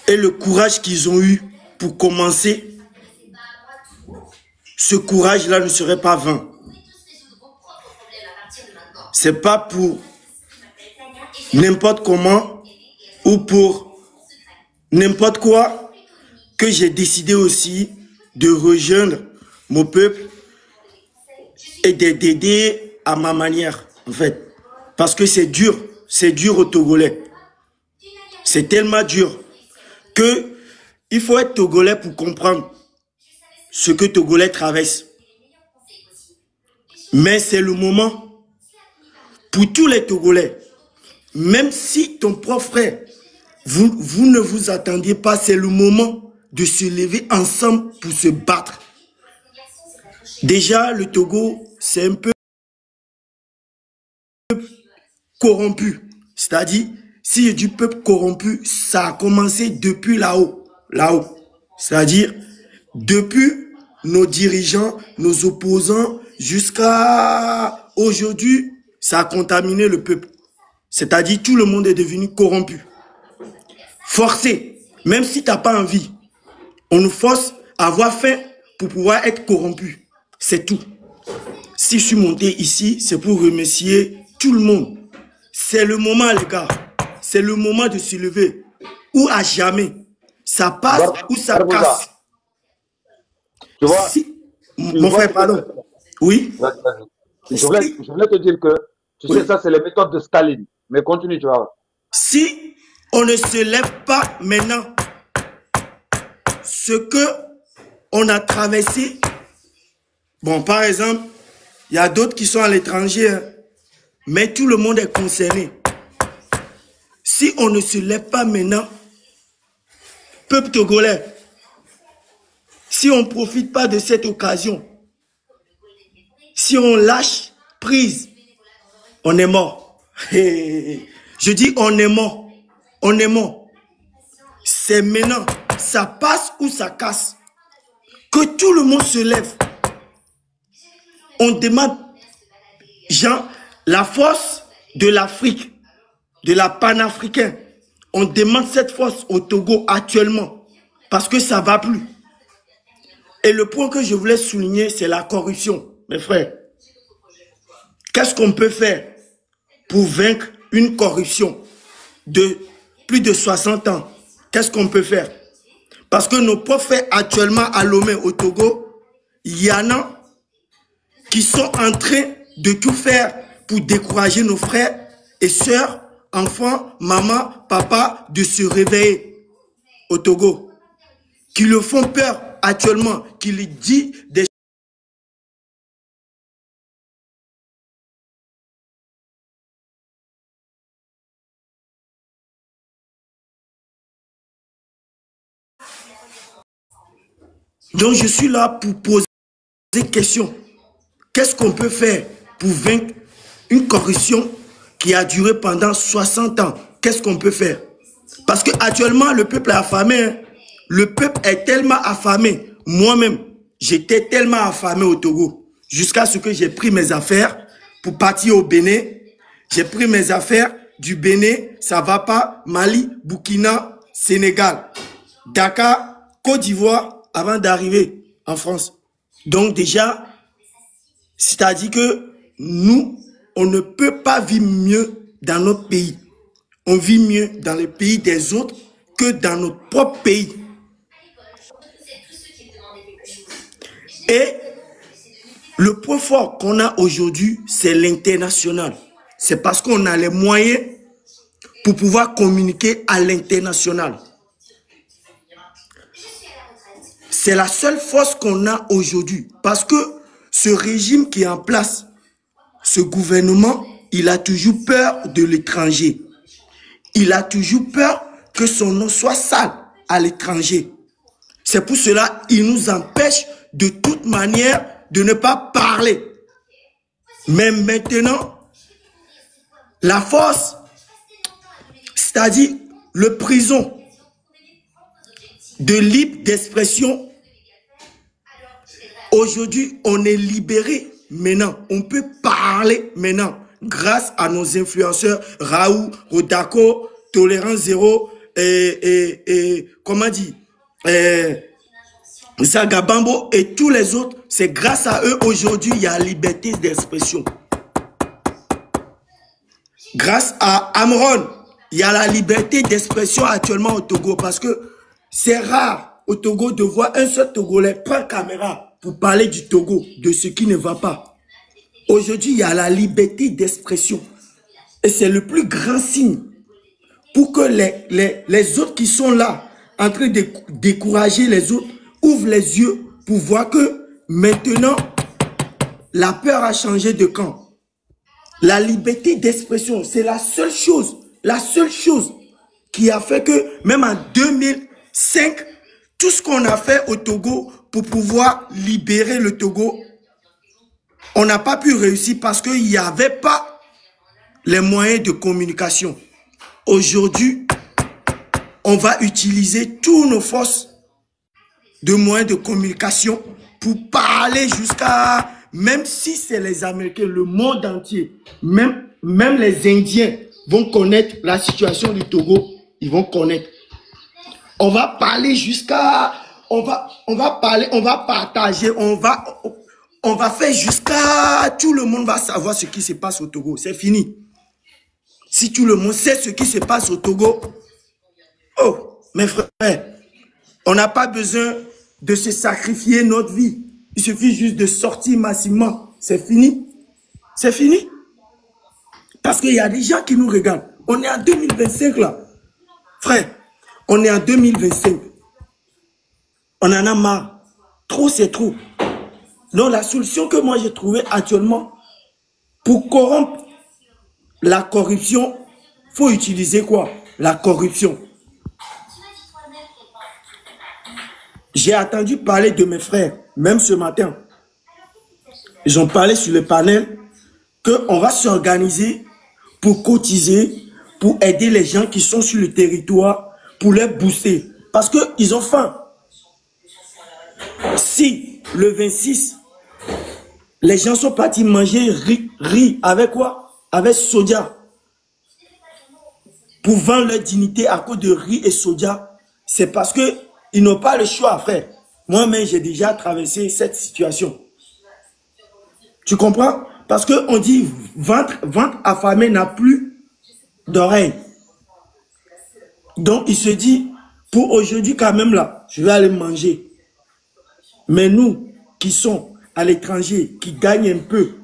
Et le courage qu'ils ont eu pour commencer, ce courage-là ne serait pas vain. C'est pas pour n'importe comment ou pour n'importe quoi que j'ai décidé aussi de rejoindre mon peuple et d'aider à ma manière, en fait. Parce que c'est dur aux Togolais. C'est tellement dur que il faut être Togolais pour comprendre ce que Togolais traversent. Mais c'est le moment pour tous les Togolais. Même si ton propre frère, vous ne vous attendiez pas, c'est le moment de se lever ensemble pour se battre. Déjà, le Togo, c'est un peu corrompu. C'est-à-dire, si du peuple corrompu, ça a commencé depuis là-haut. Là-haut. C'est-à-dire, depuis nos dirigeants, nos opposants, jusqu'à aujourd'hui, ça a contaminé le peuple. C'est-à-dire, tout le monde est devenu corrompu. Forcé. Même si tu n'as pas envie, on nous force à avoir faim pour pouvoir être corrompu. C'est tout. Si je suis monté ici, c'est pour remercier tout le monde. C'est le moment, les gars. C'est le moment de se lever. Ou à jamais. Ça passe ou ça casse. Tu vois, mon frère, pardon. Oui. Je voulais te dire que, tu sais, ça, c'est les méthodes de Staline. Mais continue, tu vois. Si on ne se lève pas maintenant, ce que on a traversé, bon, par exemple, il y a d'autres qui sont à l'étranger, hein, mais tout le monde est concerné. Si on ne se lève pas maintenant, peuple togolais, si on ne profite pas de cette occasion, si on lâche prise, on est mort. Je dis on est mort. On est mort. C'est maintenant. Ça passe ou ça casse. Que tout le monde se lève. On demande, Jean, la force de l'Afrique, de la panafricaine. On demande cette force au Togo actuellement. Parce que ça ne va plus. Et le point que je voulais souligner, c'est la corruption. Mes frères, qu'est-ce qu'on peut faire pour vaincre une corruption de plus de 60 ans? Qu'est-ce qu'on peut faire? Parce que nos propres frères actuellement à Lomé, au Togo, il y en a qui sont en train de tout faire pour décourager nos frères et sœurs, enfants, maman, papa, de se réveiller au Togo. Qui le font peur actuellement, qui lui dit des Donc, je suis là pour poser des questions. Qu'est-ce qu'on peut faire pour vaincre une corruption qui a duré pendant 60 ans? Qu'est-ce qu'on peut faire? Parce qu'actuellement, le peuple est affamé. Hein. Le peuple est tellement affamé. Moi-même, j'étais tellement affamé au Togo. Jusqu'à ce que j'ai pris mes affaires pour partir au Bénin. J'ai pris mes affaires du Bénin, ça va pas, Mali, Burkina, Sénégal, Dakar, Côte d'Ivoire, avant d'arriver en France. Donc déjà, C'est-à-dire que nous, on ne peut pas vivre mieux dans notre pays. On vit mieux dans le pays des autres que dans notre propre pays. Et le point fort qu'on a aujourd'hui, c'est l'international. C'est parce qu'on a les moyens pour pouvoir communiquer à l'international. C'est la seule force qu'on a aujourd'hui. Parce que ce régime qui est en place, ce gouvernement, il a toujours peur de l'étranger. Il a toujours peur que son nom soit sale à l'étranger. C'est pour cela qu'il nous empêche de toute manière de ne pas parler. Mais maintenant, la force, c'est-à-dire le prison de libre d'expression, aujourd'hui, on est libéré maintenant. On peut parler maintenant grâce à nos influenceurs Raoult, Rodako, Tolérance Zéro et comment dire, Zagabambo et tous les autres. C'est grâce à eux aujourd'hui il y a liberté d'expression. Grâce à Amron, il y a la liberté d'expression actuellement au Togo parce que c'est rare au Togo de voir un seul Togolais prendre caméra pour parler du Togo, de ce qui ne va pas. Aujourd'hui, il y a la liberté d'expression. Et c'est le plus grand signe pour que les autres qui sont là, en train de décourager les autres, ouvrent les yeux pour voir que maintenant, la peur a changé de camp. La liberté d'expression, c'est la seule chose qui a fait que même en 2005, tout ce qu'on a fait au Togo pour pouvoir libérer le Togo, on n'a pas pu réussir parce qu'il n'y avait pas les moyens de communication. Aujourd'hui, on va utiliser toutes nos forces de moyens de communication pour parler jusqu'à, même si c'est les Américains, le monde entier, même les Indiens vont connaître la situation du Togo, ils vont connaître. On va parler jusqu'à, on va parler, on va partager, on va faire jusqu'à, tout le monde va savoir ce qui se passe au Togo. C'est fini. Si tout le monde sait ce qui se passe au Togo, oh, mes frères, on n'a pas besoin de se sacrifier notre vie. Il suffit juste de sortir massivement. C'est fini. C'est fini. Parce qu'il y a des gens qui nous regardent. On est en 2025 là. Frère, on est en 2025. On en a marre. Trop, c'est trop. Donc la solution que moi j'ai trouvée actuellement, pour corrompre la corruption, il faut utiliser quoi? La corruption. J'ai entendu parler de mes frères, même ce matin. Ils ont parlé sur le panel qu'on va s'organiser pour cotiser, pour aider les gens qui sont sur le territoire, pour les booster. Parce qu'ils ont faim. Si le 26, les gens sont partis manger riz avec quoi? Avec soja. Pour vendre leur dignité à cause de riz et soja, c'est parce qu'ils n'ont pas le choix, frère. Moi-même, j'ai déjà traversé cette situation. Tu comprends? Parce qu'on dit ventre affamé n'a plus d'oreilles. Donc, il se dit, pour aujourd'hui quand même là, je vais aller manger. Mais nous, qui sommes à l'étranger, qui gagnent un peu,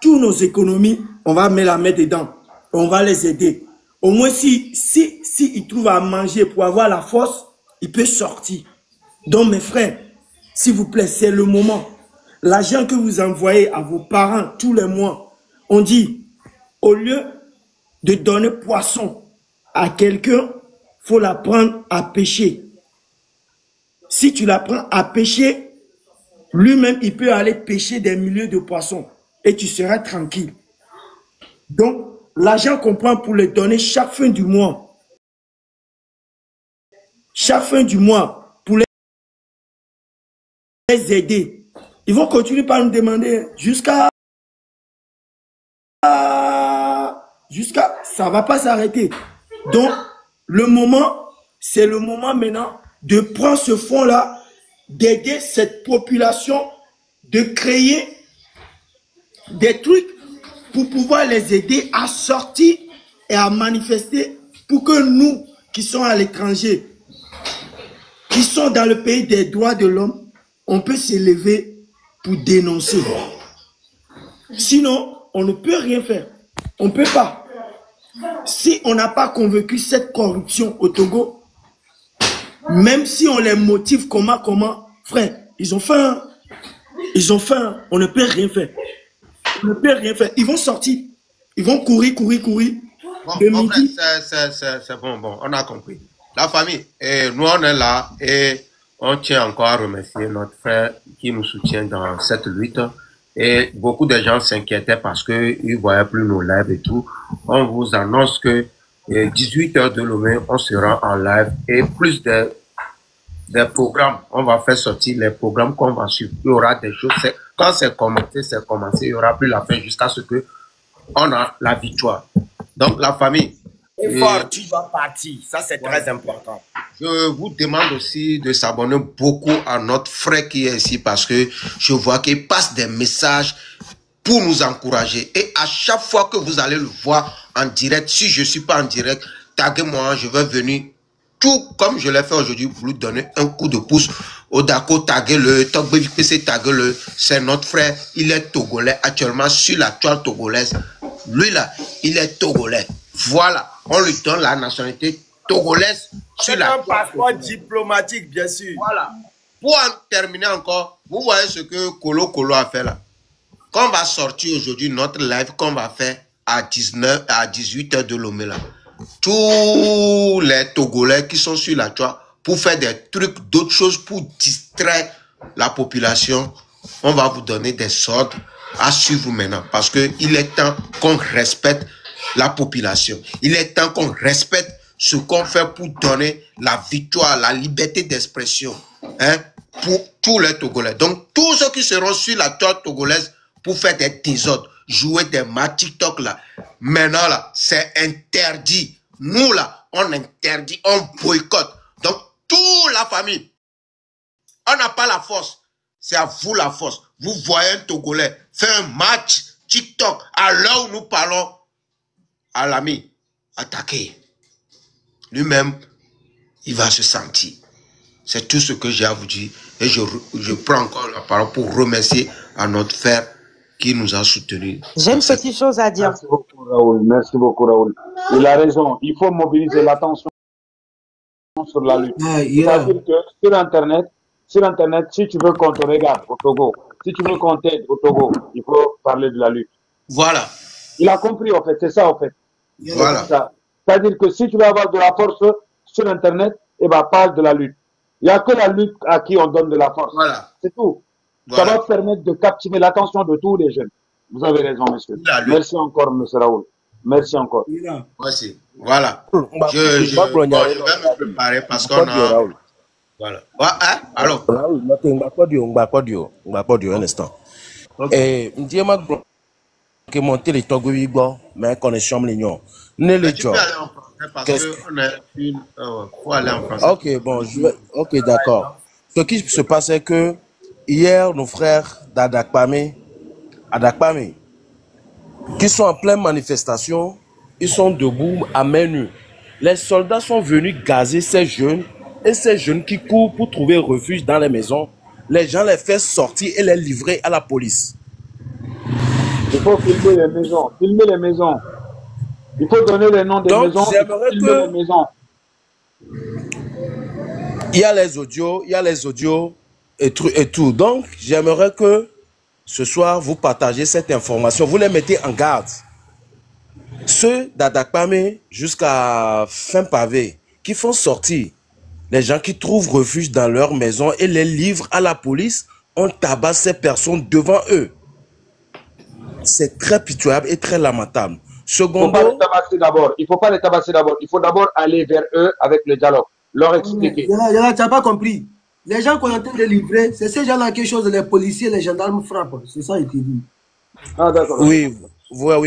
toutes nos économies, on va mettre la main dedans. On va les aider. Au moins, si ils trouvent à manger pour avoir la force, il peut sortir. Donc, mes frères, s'il vous plaît, c'est le moment. L'argent que vous envoyez à vos parents tous les mois, on dit, au lieu de donner poisson à quelqu'un, il faut l'apprendre à pêcher. Si tu l'apprends à pêcher, lui-même, il peut aller pêcher des milliers de poissons et tu seras tranquille. Donc, l'argent qu'on prend pour le donner chaque fin du mois, pour les aider, ils vont continuer par nous demander jusqu'à ça va pas s'arrêter. Donc, le moment, c'est le moment maintenant de prendre ce fonds-là, d'aider cette population de créer des trucs pour pouvoir les aider à sortir et à manifester pour que nous, qui sommes à l'étranger, qui sont dans le pays des droits de l'homme, on peut s'élever pour dénoncer. Sinon, on ne peut rien faire. On ne peut pas. Si on n'a pas convaincu cette corruption au Togo, même si on les motive comment, frère, ils ont faim. Ils ont faim. On ne peut rien faire. On ne peut rien faire. Ils vont sortir. Ils vont courir. Bon, c'est bon, on a compris. La famille, nous on est là et on tient encore à remercier notre frère qui nous soutient dans cette lutte. Et beaucoup de gens s'inquiétaient parce qu'ils ne voyaient plus nos lives et tout. On vous annonce que 18h de Lomé, on sera en live et plus des programmes. On va faire sortir les programmes qu'on va suivre. Il y aura des choses. Quand c'est commencé, c'est commencé. Il n'y aura plus la fin jusqu'à ce que on a la victoire. Donc la famille. Et fort, tu dois partir. Ça, c'est très important. Je vous demande aussi de s'abonner beaucoup à notre frère qui est ici parce que je vois qu'il passe des messages pour nous encourager. Et à chaque fois que vous allez le voir en direct, si je ne suis pas en direct, taguez-moi, je vais venir tout comme je l'ai fait aujourd'hui pour lui donner un coup de pouce. Odako, taguez-le, Togbevipc, taguez-le. C'est notre frère, il est togolais actuellement sur la toile togolaise. Lui là, il est togolais. Voilà, on lui donne la nationalité togolaise sur la un passeport diplomatique, bien sûr. Voilà. Pour en terminer encore, vous voyez ce que Kolo a fait là. Quand on va sortir aujourd'hui notre live qu'on va faire à 18h de Lomé là, tous les Togolais qui sont sur la toile pour faire des trucs, d'autres choses pour distraire la population, on va vous donner des ordres à suivre maintenant parce qu'il est temps qu'on respecte la population. Il est temps qu'on respecte ce qu'on fait pour donner la victoire, la liberté d'expression pour tous les Togolais. Donc, tous ceux qui seront sur la toile togolaise pour faire des désordres, jouer des matchs TikTok là, maintenant là, c'est interdit. Nous là, on interdit, on boycotte. Donc, toute la famille, on n'a pas la force. C'est à vous la force. Vous voyez un Togolais faire un match TikTok à l'heure où nous parlons à l'ami attaqué. Lui-même, il va se sentir. C'est tout ce que j'ai à vous dire. Et je prends encore la parole pour remercier à notre frère qui nous a soutenus. J'ai une petite chose à dire. Merci beaucoup, Raoul. Merci beaucoup, Raoul. Il a raison. Il faut mobiliser l'attention sur la lutte. C'est-à-dire que sur Internet, si tu veux qu'on te regarde au Togo, si tu veux qu'on t'aide au Togo, il faut parler de la lutte. Voilà. Il a compris, en fait. C'est ça, en fait. Voilà. C'est-à-dire que si tu veux avoir de la force sur Internet, eh ben, parle de la lutte. Il n'y a que la lutte à qui on donne de la force. Voilà. C'est tout. Voilà. Ça va permettre de captiver l'attention de tous les jeunes. Vous avez raison, monsieur. Merci encore, monsieur Raoul. Merci encore. Merci. Voilà. Je vais me préparer parce qu'on a... Voilà. Alors. Raoul, on va pas dire un instant. Et je vais que monter les Togo, mais connexion l'union. Ne le job. Parce qu'on a une... faut aller en français. Ok, bon, ok, d'accord. Ce qui se passe, c'est que hier, nos frères d'Adakpame, qui sont en pleine manifestation, ils sont debout à main nue. Les soldats sont venus gazer ces jeunes, et ces jeunes qui courent pour trouver refuge dans les maisons, les gens les font sortir et les livrer à la police. Il faut filmer les maisons. Filmer les maisons. Il faut donner les noms des maisons. Les maisons. Il y a les audios et tout. Donc, j'aimerais que ce soir, vous partagez cette information. Vous les mettez en garde. Ceux d'Adakpame jusqu'à fin pavé qui font sortir les gens qui trouvent refuge dans leur maison et les livrent à la police, on tabasse ces personnes devant eux. C'est très pitoyable et très lamentable. Secondo, il ne faut pas les tabasser d'abord. Il faut d'abord aller vers eux avec le dialogue. Leur expliquer. Tu n'as pas compris. Les gens qu'on est en train de livrer, c'est ces gens-là quelque chose, les policiers, les gendarmes frappent. C'est ça, il te dit. Ah, d'accord. Oui,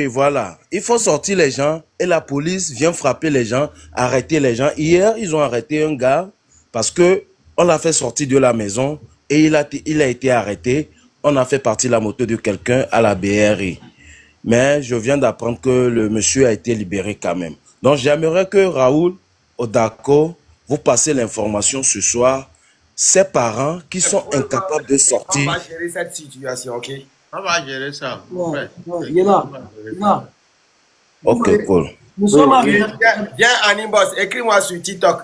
voilà. Il faut sortir les gens et la police vient frapper les gens, arrêter les gens. Hier, ils ont arrêté un gars parce que on l'a fait sortir de la maison et il a été arrêté. on a fait partir la moto de quelqu'un à la BRI. Mais je viens d'apprendre que le monsieur a été libéré quand même. Donc j'aimerais que Raoul Odako vous passe l'information ce soir. Ses parents qui sont incapables de sortir. On va gérer cette situation, ok? On va gérer ça. Ouais, il est là. Ok, cool. Nous sommes Viens, Animboss, écris-moi sur TikTok.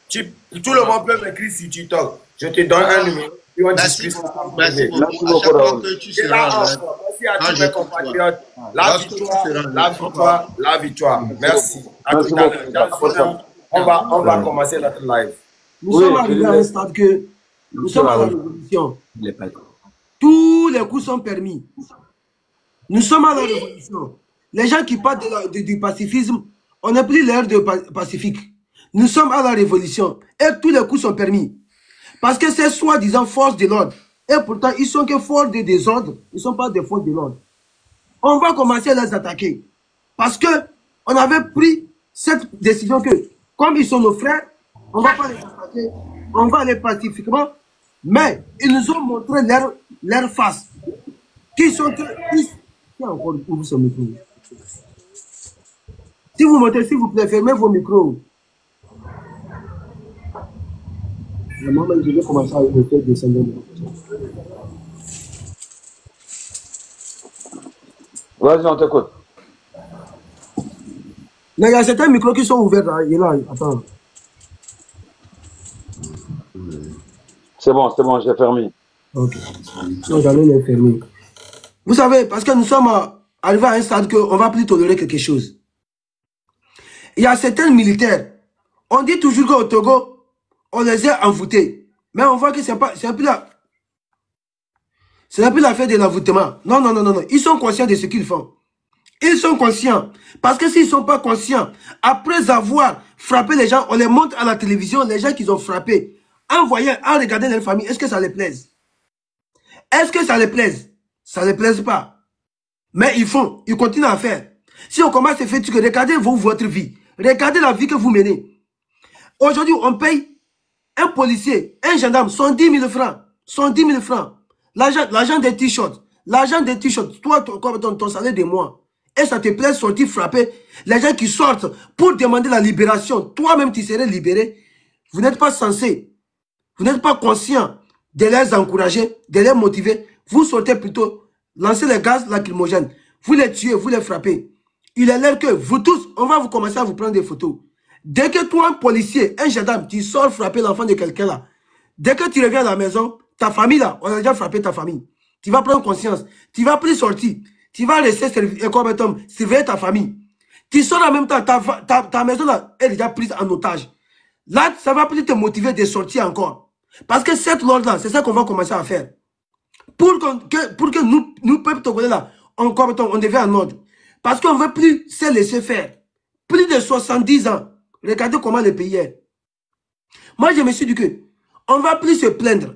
Tout le monde peut m'écrire sur TikTok. Je te donne un numéro. Puis on discute. Merci beaucoup. Merci à tous mes compatriotes. La victoire. Merci. À tout à l'heure. On va commencer notre live. Nous sommes arrivés à un stade que nous sommes à la révolution. Tous les coups sont permis. Nous sommes à la révolution. Les gens qui parlent du pacifisme, on n'a plus l'air de pacifique. Nous sommes à la révolution et tous les coups sont permis. Parce que c'est soi-disant force de l'ordre. Et pourtant, ils sont que force de désordre. Ils ne sont pas des forces de l'ordre. On va commencer à les attaquer. Parce que on avait pris cette décision que, comme ils sont nos frères, on ne va pas les attaquer. On va aller pacifiquement. Mais ils nous ont montré leur face. Qui sont que... Qui a encore ouvert son micro? Si vous montez, s'il vous plaît, fermez vos micros. Moi-même, je vais commencer à le faire descendre. Vas-y, on t'écoute. Il y a certains micros qui sont ouverts là. Il est là. Attends. C'est bon, j'ai fermé. Ok. Donc, j'allais les fermer. Vous savez, parce que nous sommes arrivés à un stade qu'on ne va plus tolérer quelque chose. Il y a certains militaires. On dit toujours qu'au Togo, on les a envoûtés. Mais on voit que c'est plus là. Ce n'est plus l'affaire de l'envoûtement. Non. Ils sont conscients de ce qu'ils font. Ils sont conscients. Parce que s'ils ne sont pas conscients, après avoir frappé les gens, on les montre à la télévision, les gens qu'ils ont frappés. En voyant, en regardant leur famille, est-ce que ça les plaise? Est-ce que ça les plaise? Ça ne les plaise pas. Mais ils continuent à faire. Si on commence à faire, regardez votre vie. Regardez la vie que vous menez. Aujourd'hui, on paye un policier, un gendarme, 110 000 francs. 110 000 francs. L'argent des t-shirts. L'argent des t-shirts. Toi, ton salaire de mois. Et ça te plaît sortir frapper. Les gens qui sortent pour demander la libération. Toi-même, tu serais libéré. Vous n'êtes pas censé. Vous n'êtes pas conscient de les encourager, de les motiver. Vous sortez plutôt, lancez les gaz lacrymogènes. Vous les tuez, vous les frappez. Il est l'air que vous tous, on va vous commencer à vous prendre des photos. Dès que toi, un policier, un gendarme, tu sors frapper l'enfant de quelqu'un là. Dès que tu reviens à la maison, ta famille là, on a déjà frappé ta famille. Tu vas prendre conscience. Tu vas plus sortir. Tu vas rester surveiller ta famille. Tu sors en même temps, ta maison là est déjà prise en otage. Là, ça va plus te motiver de sortir encore. Parce que cette loi là, c'est ça qu'on va commencer à faire. Pour que nous peuple togolais là, on devient en ordre. Parce qu'on ne veut plus se laisser faire. Plus de 70 ans. Regardez comment le pays est. Moi, je me suis dit que on ne va plus se plaindre.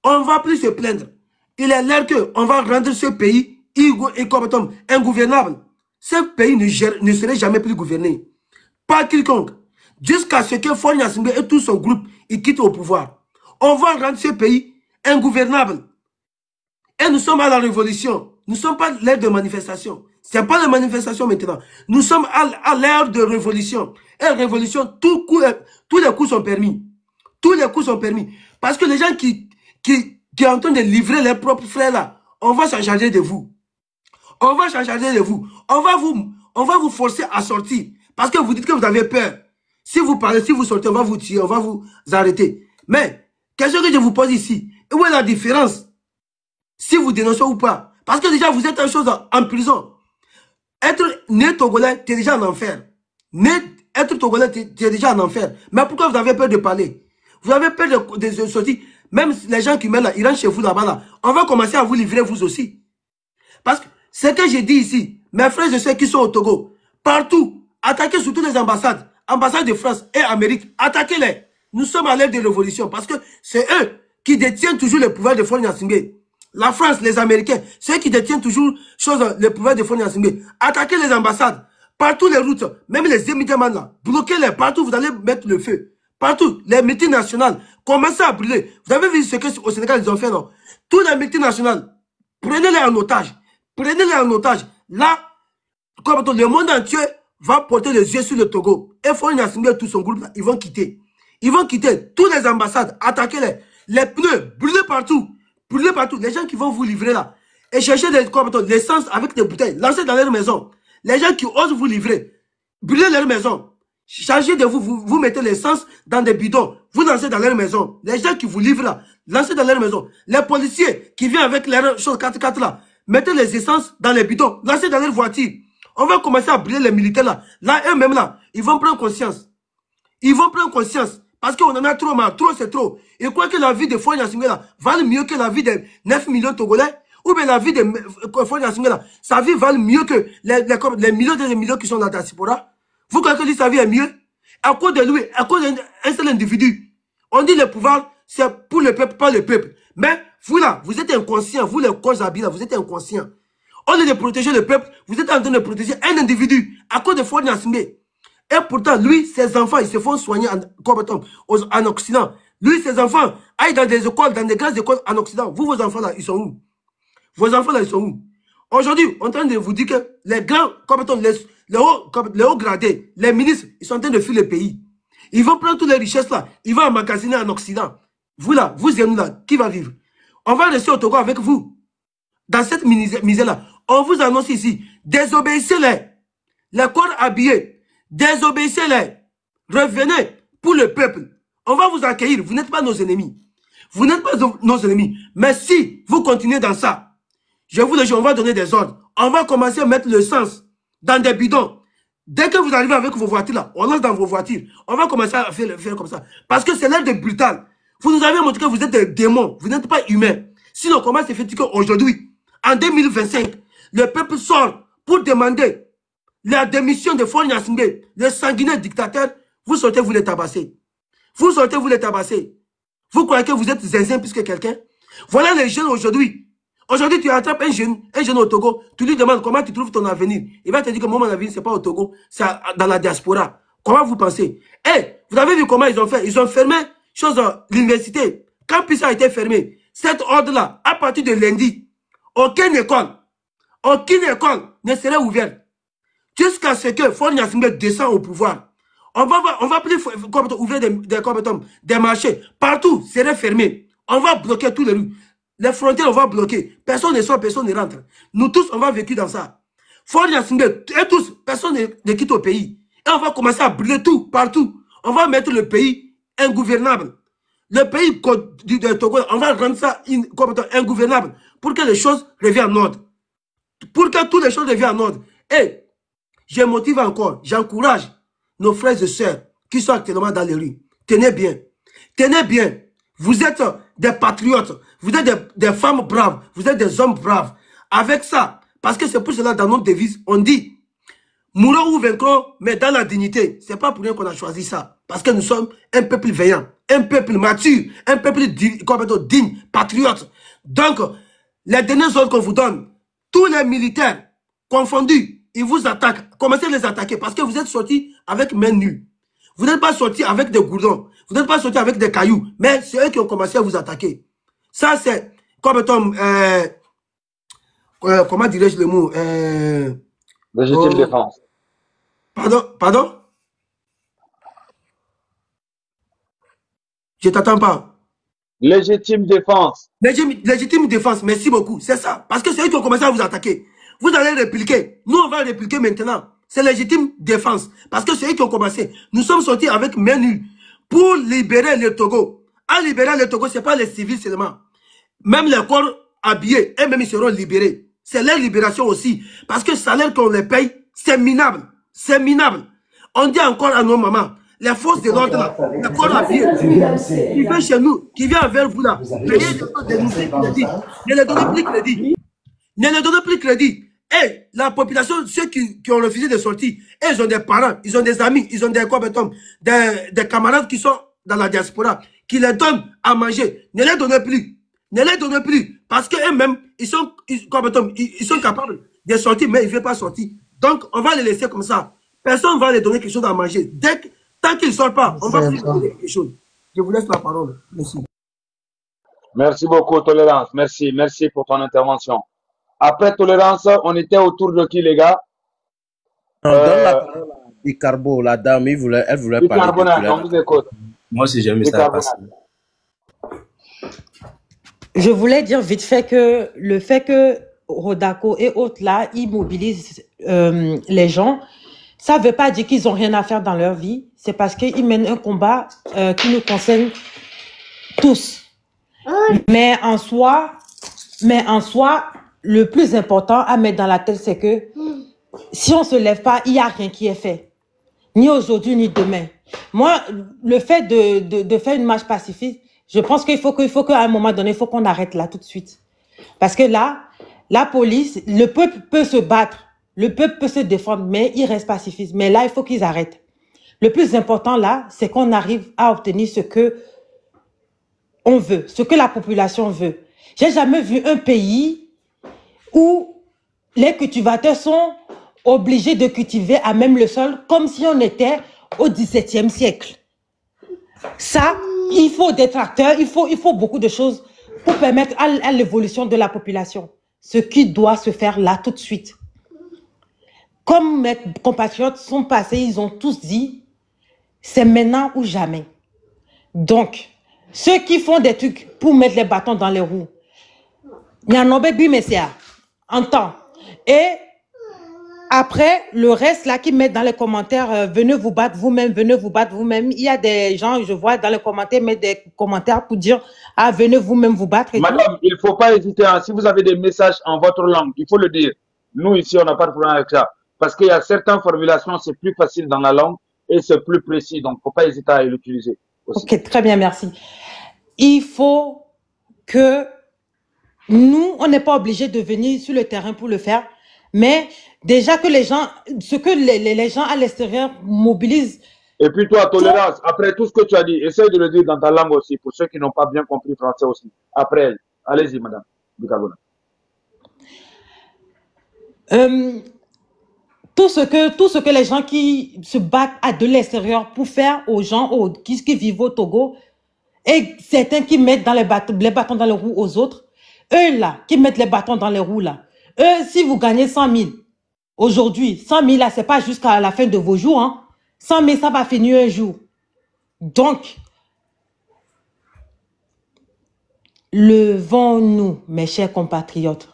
On ne va plus se plaindre. Il est l'air qu'on va rendre ce pays ingouvernable. Ce pays ne serait jamais plus gouverné. Pas quiconque. Jusqu'à ce que Faure Gnassingbé et tout son groupe quittent au pouvoir. On va rendre ce pays ingouvernable. Et nous sommes à la révolution. Nous ne sommes pas à l'ère de manifestation. Ce n'est pas la manifestation maintenant. Nous sommes à l'ère de révolution. Et révolution, tous les coups sont permis. Tous les coups sont permis. Parce que les gens qui sont en train de livrer leurs propres frères là, on va s'en charger de vous. On va s'en charger de vous. On va vous forcer à sortir. Parce que vous dites que vous avez peur. Si vous parlez, si vous sortez, on va vous tuer, on va vous arrêter. Mais, question que je vous pose ici, où est la différence? Si vous dénoncez ou pas. Parce que déjà, vous êtes une chose en prison. Être né Togolais, tu es déjà en enfer. Être Togolais, tu es déjà en enfer. Mais pourquoi vous avez peur de parler? Vous avez peur de sortir. Même les gens qui meurent là, ils rentrent chez vous là-bas là. On va commencer à vous livrer vous aussi. Parce que ce que j'ai dit ici, mes frères et ceux qui sont au Togo, partout, attaquez surtout les ambassades. Ambassade de France et Amérique, attaquez-les. Nous sommes à l'ère de révolution parce que c'est eux qui détiennent toujours le pouvoir de Faure Gnassingbé. La France, les Américains, ceux qui détiennent toujours le pouvoir de Faure Gnassingbé. Attaquez les ambassades, partout les routes, même les émigrants là, bloquez-les partout, vous allez mettre le feu. Partout, les multinationales, commencez à brûler. Vous avez vu ce qu'au Sénégal ils ont fait, non? Tous les multinationales, Prenez-les en otage. Prenez-les en otage. Là, comme le monde entier va porter les yeux sur le Togo. Et Faure Gnassingbé et tout son groupe, là, ils vont quitter. Ils vont quitter toutes les ambassades, attaquer les pneus, brûler partout. Brûler partout. Les gens qui vont vous livrer là. Et chercher l'essence avec des bouteilles. Lancer dans leur maison. Les gens qui osent vous livrer. Brûler leur maison. Chargez de vous mettez l'essence dans des bidons. Vous lancez dans leur maison. Les gens qui vous livrent là. Lancez dans leur maison. Les policiers qui viennent avec leurs choses 4x4 là. Mettez les essences dans les bidons. Lancez dans leur voiture. On va commencer à brûler les militaires là. Là, eux-mêmes là. Ils vont prendre conscience. Ils vont prendre conscience. Parce qu'on en a trop marre. Trop, c'est trop. Ils croient que la vie de Faure Gnassingbé là vale mieux que la vie de 9 millions de Togolais. Ou bien la vie de Faure Gnassingbé là. Sa vie vale mieux que les millions et des millions qui sont dans la diaspora. Vous croyez que lui, sa vie est mieux? À cause de lui, à cause d'un seul individu. On dit le pouvoir, c'est pour le peuple, pas le peuple. Mais vous là, vous êtes inconscient. Vous les corps habillés là, vous êtes inconscient. Au lieu de protéger le peuple, vous êtes en train de protéger un individu à cause de Faure Gnassingbé. Et pourtant, lui, ses enfants, ils se font soigner en Occident. Lui, ses enfants, aillent dans des écoles, dans des grandes écoles en Occident. Vous, vos enfants là, ils sont où? Vos enfants là, ils sont où? Aujourd'hui, on est en train de vous dire que les grands, les hauts gradés, les ministres, ils sont en train de fuir le pays. Ils vont prendre toutes les richesses là, ils vont emmagasiner en Occident. Vous là, vous et nous là, qui va vivre? On va rester au Togo avec vous. Dans cette misère là, on vous annonce ici, désobéissez-les. Les corps habillés, désobéissez-les. Revenez pour le peuple. On va vous accueillir, vous n'êtes pas nos ennemis. Vous n'êtes pas nos ennemis. Mais si vous continuez dans ça, je vous le dis, on va donner des ordres. On va commencer à mettre le sens dans des bidons. Dès que vous arrivez avec vos voitures là, on lance dans vos voitures. On va commencer à faire comme ça. Parce que c'est l'air de brutal. Vous nous avez montré que vous êtes des démons. Vous n'êtes pas humains. Sinon, comment c'est fait qu'aujourd'hui, en 2025, le peuple sort pour demander la démission de Faure Gnassingbé, le sanguinaire dictateur, vous sortez, vous les tabassez. Vous sortez, vous les tabassez. Vous croyez que vous êtes zinzin plus que quelqu'un? Voilà les jeunes aujourd'hui. Aujourd'hui, tu attrapes un jeune au Togo, tu lui demandes comment tu trouves ton avenir. Il va te dire que moi, mon avenir, ce n'est pas au Togo, c'est dans la diaspora. Comment vous pensez? Vous avez vu comment ils ont fait? Ils ont fermé l'université. Quand Pisa a été fermé, cet ordre-là, à partir de lundi, aucune école ne serait ouverte. Jusqu'à ce que Faure Gnassingbé descend au pouvoir. On va plus ouvrir des marchés. Partout, serait fermé. On va bloquer tous les rues. Les frontières, on va bloquer. Personne ne sort, personne ne rentre. Nous tous, on va vécu dans ça. Faure Gnassingbé, et tous, personne ne quitte au pays. Et on va commencer à brûler tout, partout. On va mettre le pays ingouvernable. Le pays de Togo, on va rendre ça ingouvernable pour que les choses reviennent en ordre. Pour que toutes les choses reviennent en ordre. Et je motive encore, j'encourage nos frères et sœurs qui sont actuellement dans les rues. Tenez bien. Tenez bien. Vous êtes des patriotes. Vous êtes des femmes braves. Vous êtes des hommes braves. Avec ça, parce que c'est pour cela dans notre devise, on dit mourons ou vaincrons, mais dans la dignité. C'est pas pour rien qu'on a choisi ça. Parce que nous sommes un peuple veillant, un peuple mature, un peuple digne, patriote. Donc, les derniers ordres qu'on vous donne, tous les militaires confondus, ils vous attaquent. Commencez à les attaquer parce que vous êtes sortis avec main nue. Vous n'êtes pas sortis avec des gourdons. Vous n'êtes pas sortis avec des cailloux. Mais c'est eux qui ont commencé à vous attaquer. Ça, c'est comme comment dirais-je le mot légitime défense. Pardon? Je t'attends pas. Légitime défense. Légitime défense, merci beaucoup. C'est ça. Parce que c'est eux qui ont commencé à vous attaquer. Vous allez répliquer. Nous, on va répliquer maintenant. C'est légitime défense. Parce que c'est eux qui ont commencé. Nous sommes sortis avec main nue pour libérer le Togo. À libérer le Togo, ce n'est pas les civils seulement. Même les corps habillés, eux-mêmes, ils seront libérés. C'est leur libération aussi. Parce que le salaire qu'on les paye, c'est minable. C'est minable. On dit encore à nos mamans, les forces de l'ordre, les corps habillés, qui vient chez nous, qui vient vers vous là, ne les donnez plus crédit. Ne les donnez plus crédit. Et la population, ceux qui ont refusé de sortir, ils ont des parents, ils ont des amis, ils ont des camarades qui sont dans la diaspora, qui les donnent à manger. Ne les donnez plus. Ne les donnez plus. Parce qu'eux-mêmes, ils sont capables de sortir, mais ils ne veulent pas sortir. Donc, on va les laisser comme ça. Personne ne va les donner quelque chose à manger. Tant qu'ils ne sortent pas, on va leur donner quelque chose. Je vous laisse la parole. Merci. Merci beaucoup, Tolérance. Merci. Merci pour ton intervention. Après tolérance, on était autour de qui, les gars? Donne la parole à Bicarbo, la dame, elle voulait parler de on vous écoute. Moi, si jamais ça passe. Je voulais dire vite fait que le fait que Rodako et autres là, ils mobilisent les gens, ça ne veut pas dire qu'ils n'ont rien à faire dans leur vie. C'est parce qu'ils mènent un combat qui nous concerne tous. Mais en soi, le plus important à mettre dans la tête, c'est que si on ne se lève pas, il n'y a rien qui est fait. Ni aujourd'hui, ni demain. Moi, le fait de faire une marche pacifiste, je pense qu'il faut qu'à un moment donné, il faut qu'on arrête là tout de suite. Parce que là, la police, le peuple peut se battre, le peuple peut se défendre, mais il reste pacifiste. Mais là, il faut qu'ils arrêtent. Le plus important là, c'est qu'on arrive à obtenir ce que on veut, ce que la population veut. J'ai jamais vu un pays où les cultivateurs sont obligés de cultiver à même le sol comme si on était au XVIIe siècle. Ça, il faut des tracteurs, il faut beaucoup de choses pour permettre à l'évolution de la population. Ce qui doit se faire là tout de suite. Comme mes compatriotes sont passés, ils ont tous dit, c'est maintenant ou jamais. Donc, ceux qui font des trucs pour mettre les bâtons dans les roues, il y en a bien, mais c'est en temps. Et après, le reste là qui mettent dans les commentaires, venez vous battre vous-même, venez vous battre vous-même. Il y a des gens, je vois dans les commentaires, mettre des commentaires pour dire, ah, venez vous-même vous battre. Madame, il ne faut pas hésiter. Hein. Si vous avez des messages en votre langue, il faut le dire. Nous, ici, on n'a pas de problème avec ça. Parce qu'il y a certaines formulations, c'est plus facile dans la langue et c'est plus précis. Donc, il ne faut pas hésiter à l'utiliser. Ok, très bien, merci. Il faut que nous, on n'est pas obligé de venir sur le terrain pour le faire, mais déjà que les gens, ce que les gens à l'extérieur mobilisent. Et puis toi, tolérance, après tout ce que tu as dit, essaye de le dire dans ta langue aussi, pour ceux qui n'ont pas bien compris français aussi. Après, allez-y, madame Bicarbona. Tout ce que les gens qui se battent à de l'extérieur pour faire aux gens qui vivent au Togo, et certains qui mettent dans les bâtons dans les roues aux autres, eux là, qui mettent les bâtons dans les roues là, eux, si vous gagnez 100 000, aujourd'hui, 100 000 là, c'est pas jusqu'à la fin de vos jours, hein. 100 000, ça va finir un jour. Donc, levons-nous, mes chers compatriotes.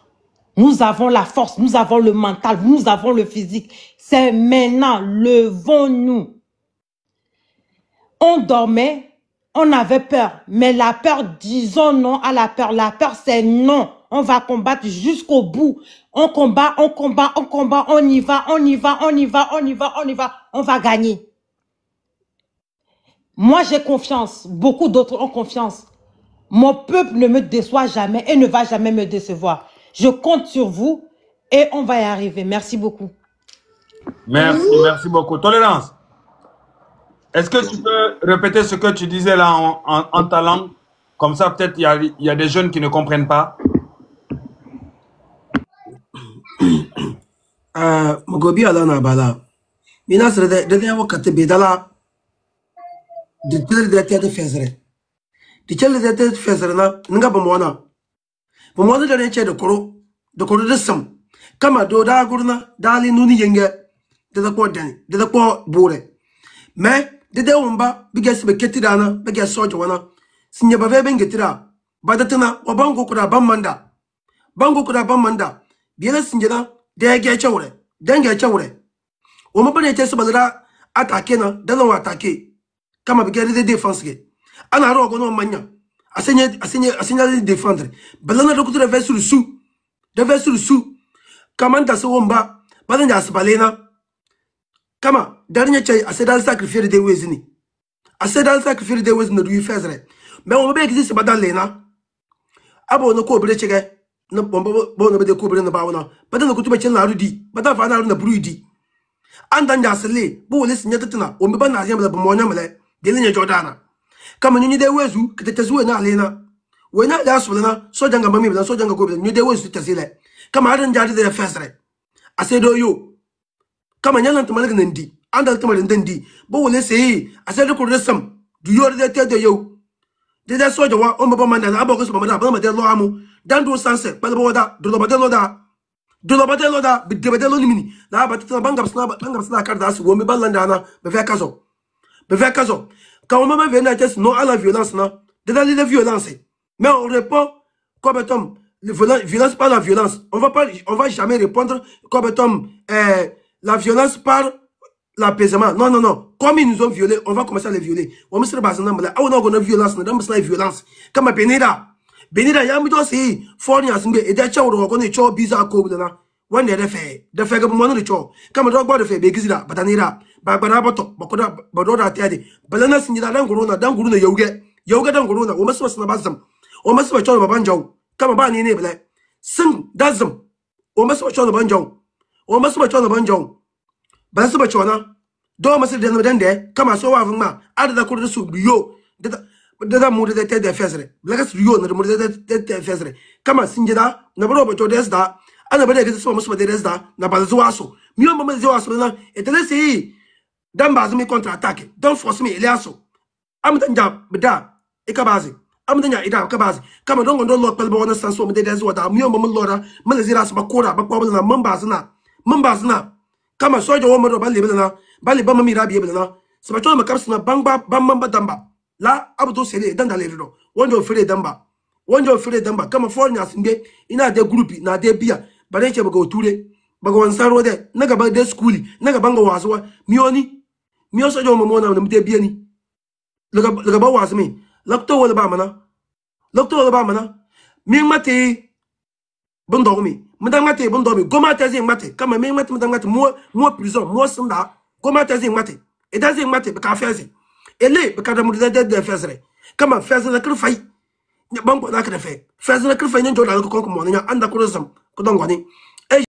Nous avons la force, nous avons le mental, nous avons le physique. C'est maintenant, levons-nous. On dormait, on avait peur, mais la peur, disons non à la peur. La peur, c'est non. On va combattre jusqu'au bout. On combat, on combat, on combat, on y va, on y va, on y va, on y va, on y va. On va gagner. Moi, j'ai confiance. Beaucoup d'autres ont confiance. Mon peuple ne me déçoit jamais et ne va jamais me décevoir. Je compte sur vous et on va y arriver. Merci beaucoup. Merci beaucoup. Tolérance. Est-ce que tu peux répéter ce que tu disais là en ta langue? Comme ça, peut-être il y a des jeunes qui ne comprennent pas. Mogobi alana bala. Mina sere de wakati bedala. De tele de tete fezre. De tele de tete fezre na nga bomona. Bomona de ne che de koro de sam. Kama do da gurna dali nuni yenge. De ko dani, de ko bure. Mais de wumba bigas be ketidana, bigas soja wana. Sinya ba ve bengetira. Badatana wabango kuda bamanda. Bango kuda bamanda. Biela sinjana de ge chawre. Denga chawre. Woma bane te sabadra attaquer na, dalon attaquer. Kama bigari de défense ge. Ana ro gono manya. Asenya de défendre. Balana do kutura ve sur le sou. De ve sur le sou. Kamanda so womba, badanja asbalena. Kama dernier chay asedal sacrifier de wezini. Asedal sacrifier de wezini du fezre. Mais on be existe badal lena. Abo no ko bre chege. No bombo bo no be de ko bre no bawona. Badana ko tuba chen la rudi. Badana fa na ru na bruidi. Andanja asle bo le sinya tetna. O me ba na yam da bo monya mele. De linya Jordana. Kama nyinyi de wezu kitete zuwe na lena. Wena la solana so janga mami bla so janga ko bla nyinyi de wezu tesile. Kama adan jadi de fezre. Asedo yo. Kama nyala ntamale nandi. Andal tamale nandi. Bo wole sei asedo ko resam. Du yor de te de yo. De soja wa on baba manda na abo ko so mama da ba ma de lo amu. Dan do sanse pa bo da do lo ba de lo da. de la bataille là de bataille limini na batata bangabsna karda si wo me balanda na be fait kazo quand on me vient à dire non à la violence na de la violence mais on répond comme Tom violence par la violence on va jamais répondre comme Tom la violence par l'apaisement non comme ils nous ont violés on va commencer à les violer on me sera basé dans la on a violence na dans la violence comme Benida ya mi do si foreign as ngbe e da cha wo ko ni cho biza ko na when they de fe go mo no cho kama do gbo de fe be gizira batanira ba gba na boto bokoda bodo da tiade balana sinjida dan guru na yauge dan guru na o masu na bazam o masu cho ba banjo kama ba ni ne bele sin dazam o masu cho na banjo ba su ba cho na do masu de na de kama so wa vuma adada ko su biyo da mu de te de fesre blagas rio na mu de te fesre kama sinjida na bro ba cho des da ana bada ga so musu des da na ba zuwa so mi o mama zuwa so na etele si dan ba zumi contre attaque don force mi eliaso am dan ja bida e ka bazi am dan ja ida ka bazi kama don gondo lo pelbo na sanso mu de des wa da mi o mama lora mala zira so ba kora ba kwa na mamba zina kama soja wo mo do ba le na ba le ba mami rabi be na so ba to ma kapsi na bamba bamba damba la abuto sele dan dalere do wonjo fere damba kama foreigners nge ina de group na de bia bare che bago ture bago wansaro de naga ba de school naga banga waswa miyo so jo mo na de bia ni laga ba wasmi lakto wala ba mana mi mate bondo mi mudang mate bondo mi goma tazi mate kama mi mate mudang mate mo prison mo sunda goma tazi mate e tazi mate ba ka feze ele be kada mu de fezre kama fezre na krfai bango na kada fe fezre krfai nyo da ko mo nya anda ko zam ko dongwani